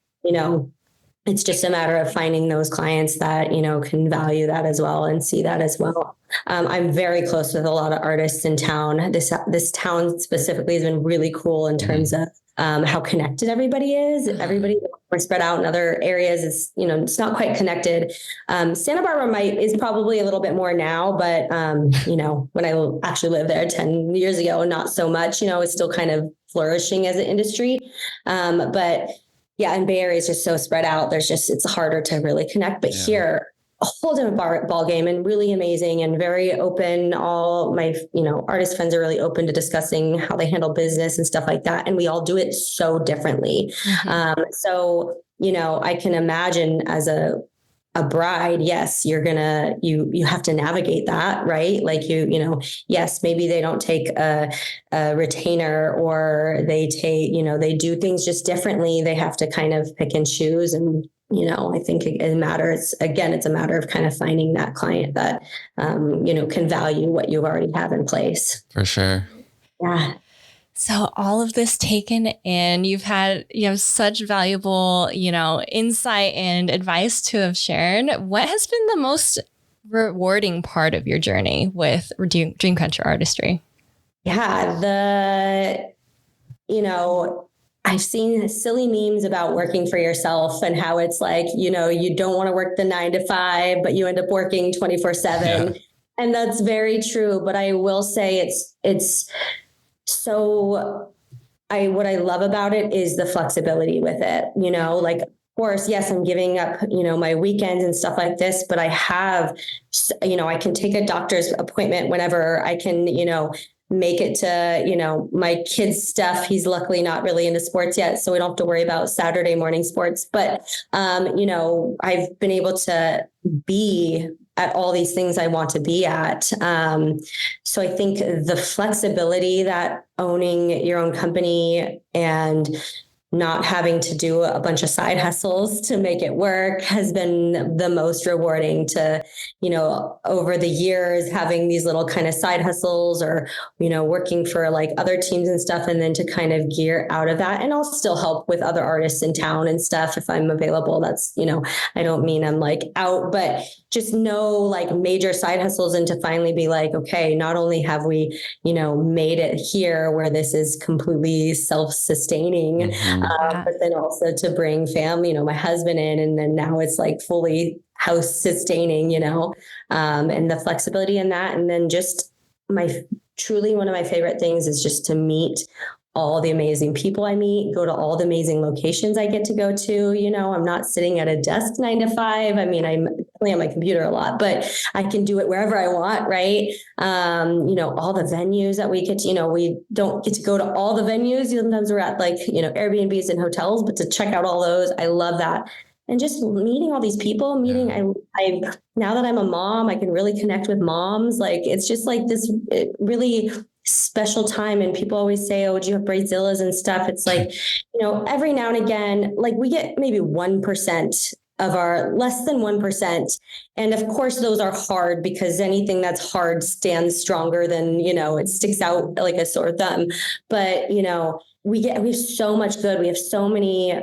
Speaker 4: it's just a matter of finding those clients that, can value that as well and see that as well. I'm very close with a lot of artists in town. This town specifically has been really cool in terms of how connected everybody is. Everybody, we're spread out in other areas. It's not quite connected. Santa Barbara is probably a little bit more now, but when I actually lived there 10 years ago, not so much. It's still kind of flourishing as an industry, but. Yeah, and Bay Area is just so spread out. It's harder to really connect. But here, a whole different ball game and really amazing and very open. All my, artist friends are really open to discussing how they handle business and stuff like that. And we all do it so differently. Mm-hmm. I can imagine as a bride, yes, you're gonna, you have to navigate that, right? Like yes, maybe they don't take a retainer or they take, they do things just differently. They have to kind of pick and choose. And, I think it matters. Again, it's a matter of kind of finding that client that, can value what you already have in place.
Speaker 2: For sure.
Speaker 4: Yeah.
Speaker 3: So all of this taken in, you have such valuable, insight and advice to have shared. What has been the most rewarding part of your journey with Dreamcatcher Artistry?
Speaker 4: Yeah, I've seen silly memes about working for yourself and how it's like, you don't want to work the 9 to 5, but you end up working 24/7. Yeah. And that's very true. But I will say it's so what I love about it is the flexibility with it, like, of course, yes, I'm giving up, my weekends and stuff like this, but I have, I can take a doctor's appointment whenever I can, make it to, my kid's stuff. He's luckily not really into sports yet, so we don't have to worry about Saturday morning sports. But, I've been able to be at all these things I want to be at. So I think the flexibility that owning your own company and not having to do a bunch of side hustles to make it work has been the most rewarding to, over the years, having these little kind of side hustles or, working for like other teams and stuff. And then to kind of gear out of that. And I'll still help with other artists in town and stuff if I'm available. That's, I don't mean I'm like out, but just no like major side hustles and to finally be like, okay, not only have we, made it here where this is completely self-sustaining, mm-hmm. But then also to bring family, my husband in, and then now it's like fully house sustaining, and the flexibility in that. And then just truly one of my favorite things is just to meet all the amazing people I meet, go to all the amazing locations I get to go to. I'm not sitting at a desk 9 to 5. I mean, I'm definitely on my computer a lot, but I can do it wherever I want. Right. All the venues that we get to, we don't get to go to all the venues. Sometimes we're at like, Airbnbs and hotels, but to check out all those, I love that. And just meeting all these people, I now that I'm a mom, I can really connect with moms. Like, it's just like this really special time. And people always say, oh, do you have bridezillas and stuff? It's like, every now and again, like we get maybe 1% of our, less than 1%. And of course, those are hard because anything that's hard stands stronger than, it sticks out like a sore thumb. But, we have so much good. We have so many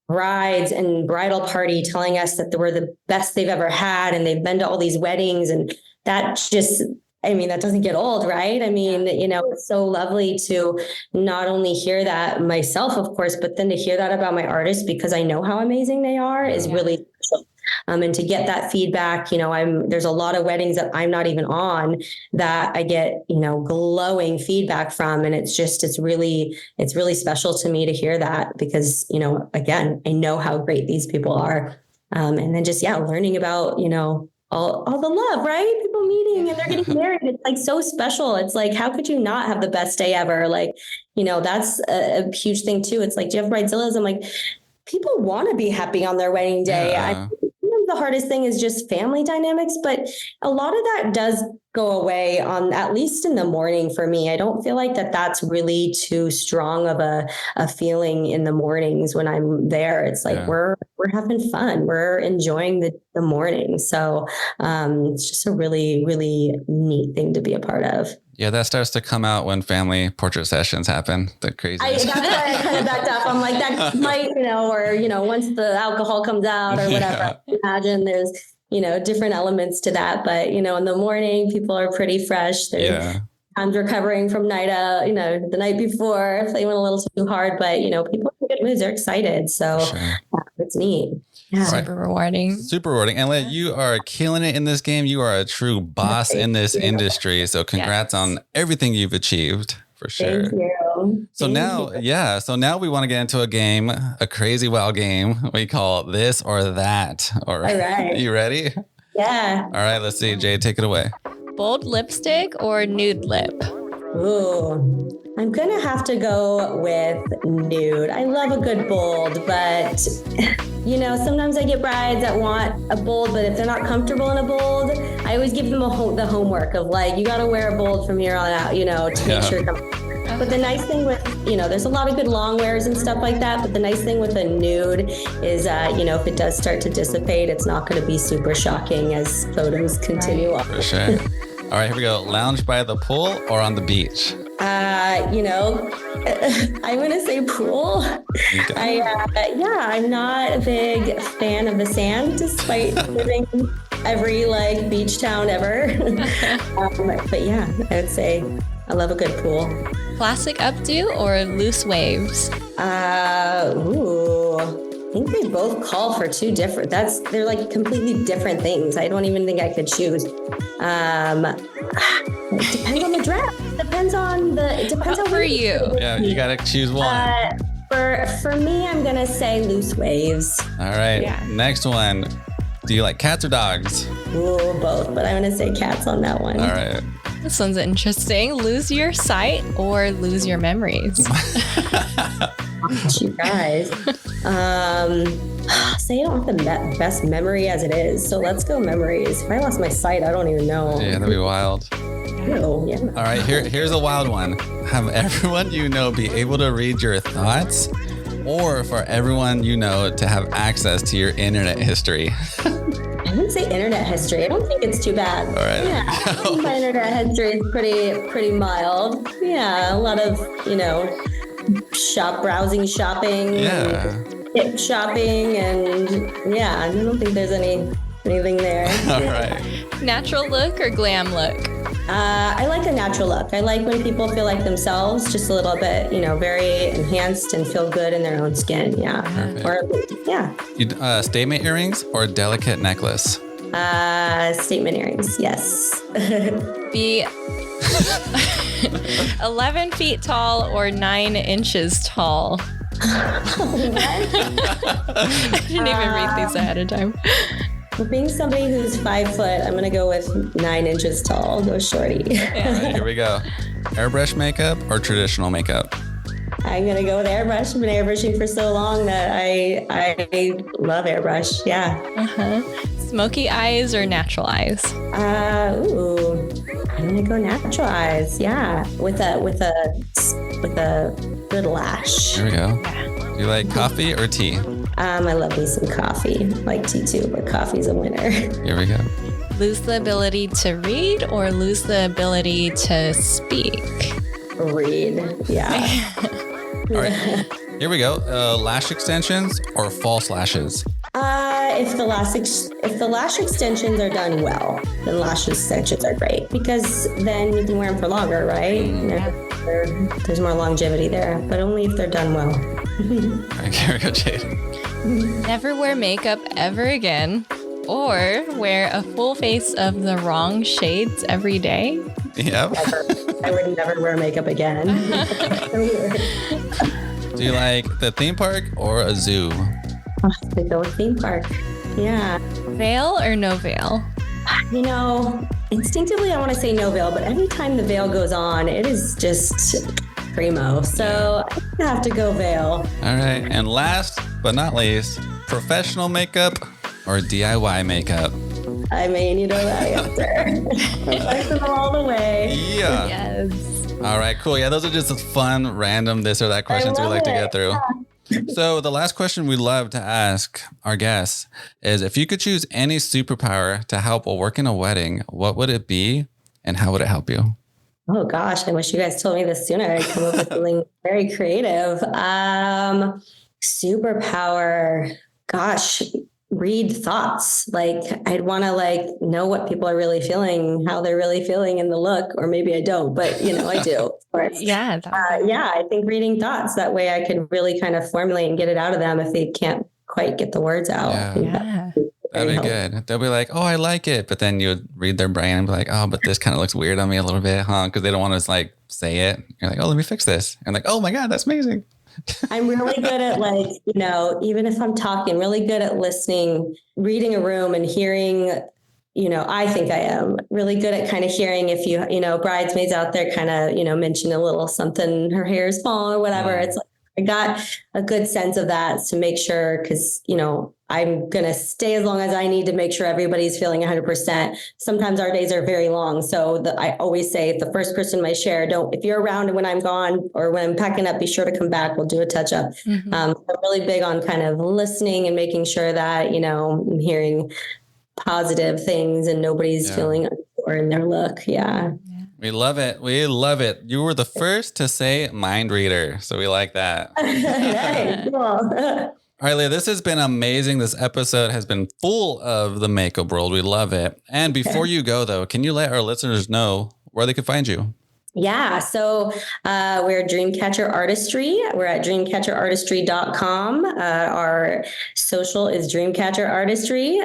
Speaker 4: brides and bridal party telling us that they were the best they've ever had. And they've been to all these weddings, and that just, that doesn't get old, right? It's so lovely to not only hear that myself, of course, but then to hear that about my artists, because I know how amazing they are, is really special. And to get that feedback, there's a lot of weddings that I'm not even on that I get, glowing feedback from. And it's really special to me to hear that because, again, I know how great these people are. And then just, learning about, all the love, right? People meeting and they're getting married. It's like so special. It's like, how could you not have the best day ever? Like, that's a huge thing too. It's like, do you have bridezillas? I'm like, people want to be happy on their wedding day. Yeah. the hardest thing is just family dynamics, but a lot of that does go away on, at least in the morning for me. I don't feel like that's really too strong of a feeling in the mornings when I'm there. It's like we're having fun. We're enjoying the morning. So it's just a really, really neat thing to be a part of.
Speaker 2: Yeah, that starts to come out when family portrait sessions happen. The crazy.
Speaker 4: That's why I kind of backed up. I'm like, that might, or, once the alcohol comes out or whatever, I imagine there's, different elements to that. But, in the morning, people are pretty fresh. I'm recovering from the night before, if they went a little too hard, but, people are in good moods. They're excited. So it's neat. Yeah.
Speaker 3: Super rewarding.
Speaker 2: Super rewarding. And Leah, you are killing it in this game. You are a true boss in this industry. So congrats on everything you've achieved, for sure.
Speaker 4: Thank you.
Speaker 2: So now we want to get into a game, a crazy wild game we call This or That. All right. You ready?
Speaker 4: Yeah.
Speaker 2: All right, let's see. Jade, take it away.
Speaker 3: Bold lipstick or nude lip?
Speaker 4: Ooh, I'm going to have to go with nude. I love a good bold, but sometimes I get brides that want a bold, but if they're not comfortable in a bold, I always give them the homework of like, you got to wear a bold from here on out, to make sure. But the nice thing with, there's a lot of good long wears and stuff like that. But the nice thing with a nude is, if it does start to dissipate, it's not going to be super shocking as photos continue on.
Speaker 2: For sure. All right, here we go. Lounge by the pool or on the beach?
Speaker 4: I'm going to say pool. Okay. I'm not a big fan of the sand, despite living every beach town ever. But yeah, I would say I love a good pool.
Speaker 3: Classic updo or loose waves?
Speaker 4: I think they both call for two different. They're like completely different things. I don't even think I could choose. It depends on the dress. It depends on
Speaker 3: for you.
Speaker 2: Yeah, you gotta choose one.
Speaker 4: For me, I'm gonna say loose waves.
Speaker 2: All right. Yeah. Next one. Do you like cats or dogs?
Speaker 4: Ooh, both, but I'm gonna say cats on that one.
Speaker 2: All right.
Speaker 3: This one's interesting. Lose your sight or lose your memories?
Speaker 4: You guys. Say I don't have the best memory as it is, so let's go memories. If I lost my sight, I don't even know.
Speaker 2: Yeah, that'd be wild.
Speaker 4: Oh, yeah.
Speaker 2: All right, here's a wild one. Have everyone be able to read your thoughts, or for everyone to have access to your internet history?
Speaker 4: I would say internet history. I don't think it's too bad.
Speaker 2: All right.
Speaker 4: Yeah, I think my internet history is pretty mild. Yeah, a lot of shopping, shopping, and yeah, I don't think there's anything there.
Speaker 2: All right.
Speaker 3: Natural look or glam look?
Speaker 4: I like a natural look. I like when people feel like themselves, just a little bit, very enhanced and feel good in their own skin. Yeah.
Speaker 2: Perfect.
Speaker 4: Or yeah.
Speaker 2: Statement earrings or delicate necklace?
Speaker 4: Statement earrings. Yes.
Speaker 3: Be 11 feet tall or 9 inches tall? I didn't even read these ahead of time.
Speaker 4: For being somebody who's 5 foot, I'm going to go with 9 inches tall. I'll go shorty.
Speaker 2: All right, here we go. Airbrush makeup or traditional makeup?
Speaker 4: I'm going to go with airbrush. I've been airbrushing for so long that I love airbrush. Yeah.
Speaker 3: Smoky eyes or natural eyes?
Speaker 4: I'm going to go natural eyes. Yeah. With a good lash.
Speaker 2: Here we go. Do you like coffee or tea?
Speaker 4: I love me some coffee. I like tea too, but coffee's a winner.
Speaker 2: Here we go.
Speaker 3: Lose the ability to read or lose the ability to speak?
Speaker 4: Read. Yeah.
Speaker 2: All right. Here we go. Lash extensions or false lashes?
Speaker 4: If the lash extensions are done well, then lash extensions are great because then you can wear them for longer, right? There's more longevity there, but only if they're done well.
Speaker 2: All right, here we go, Jade.
Speaker 3: Never wear makeup ever again, or wear a full face of the wrong shades every day?
Speaker 2: Yep.
Speaker 4: I would never wear makeup again.
Speaker 2: Do you like the theme park or a zoo?
Speaker 4: I go with theme park. Yeah.
Speaker 3: Veil or no veil?
Speaker 4: Instinctively I want to say no veil, but every time the veil goes on, it is just primo. So I have to go veil.
Speaker 2: All right. And last but not least, professional makeup or DIY makeup?
Speaker 4: I mean, you know that answer. Professional all the way.
Speaker 2: Yeah.
Speaker 3: Yes.
Speaker 2: All right, cool. Yeah, those are just fun, random this or that questions we like to get through. Yeah. So the last question we love to ask our guests is, if you could choose any superpower to help while working a wedding, what would it be and how would it help you?
Speaker 4: Oh gosh, I wish you guys told me this sooner. I'd come up with something very creative. Superpower. Gosh, read thoughts. Like I'd want to know what people are really feeling, how they're really feeling in the look, or maybe I don't, but I do. Of course.
Speaker 3: Yeah.
Speaker 4: I think reading thoughts, that way I could really kind of formulate and get it out of them if they can't quite get the words out.
Speaker 3: Yeah.
Speaker 2: That'd be good. They'll be like, oh, I like it. But then you would read their brain and be like, oh, but this kind of looks weird on me a little bit, huh? Because they don't want to say it. You're like, oh, let me fix this. And like, oh my God, that's amazing.
Speaker 4: I'm really good at even if I'm talking, really good at listening, reading a room and hearing, I think I am really good at kind of hearing if bridesmaids out there kind of, mention a little something, her hair is falling or whatever. It's like, I got a good sense of that to make sure, because, I'm going to stay as long as I need to make sure everybody's feeling 100%. Sometimes our days are very long. So I always say, the first person in my share, if you're around when I'm gone or when I'm packing up, be sure to come back. We'll do a touch up.
Speaker 3: Mm-hmm.
Speaker 4: I'm really big on kind of listening and making sure that, I'm hearing positive things and nobody's feeling unsure in their look. Yeah.
Speaker 2: We love it. We love it. You were the first to say mind reader. So we like that.
Speaker 4: Nice. Cool.
Speaker 2: All right, Leah, this has been amazing. This episode has been full of the makeup world. We love it. And before you go, though, can you let our listeners know where they can find you?
Speaker 4: Yeah. So we're Dreamcatcher Artistry. We're at dreamcatcherartistry.com. Our social is Dreamcatcher Artistry.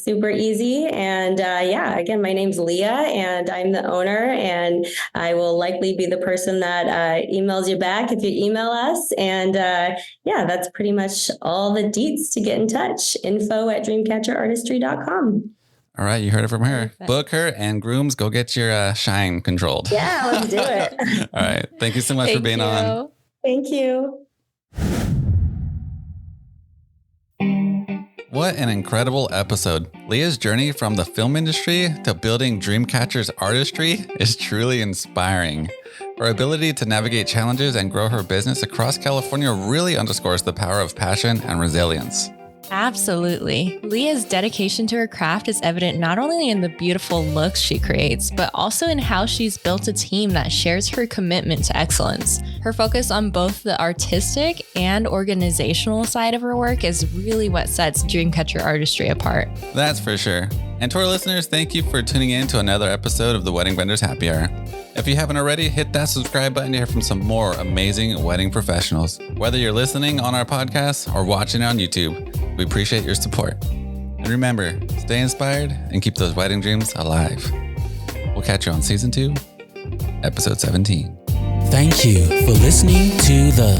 Speaker 4: Super easy. And again, my name's Leah and I'm the owner, and I will likely be the person that emails you back if you email us. And that's pretty much all the deets to get in touch. Info at dreamcatcherartistry.com.
Speaker 2: All right, you heard it from her. Perfect. Book her, and grooms, go get your shine controlled.
Speaker 4: Yeah, let's do it.
Speaker 2: All right. Thank you so much for being on.
Speaker 4: Thank you.
Speaker 2: What an incredible episode. Leah's journey from the film industry to building Dreamcatcher's artistry is truly inspiring. Her ability to navigate challenges and grow her business across California really underscores the power of passion and resilience.
Speaker 3: Absolutely. Leah's dedication to her craft is evident not only in the beautiful looks she creates, but also in how she's built a team that shares her commitment to excellence. Her focus on both the artistic and organizational side of her work is really what sets Dreamcatcher Artistry apart.
Speaker 2: That's for sure. And to our listeners, thank you for tuning in to another episode of the Wedding Vendors Happy Hour. If you haven't already, hit that subscribe button to hear from some more amazing wedding professionals. Whether you're listening on our podcast or watching on YouTube, we appreciate your support. And remember, stay inspired and keep those wedding dreams alive. We'll catch you on season 2, episode 17.
Speaker 1: Thank you for listening to the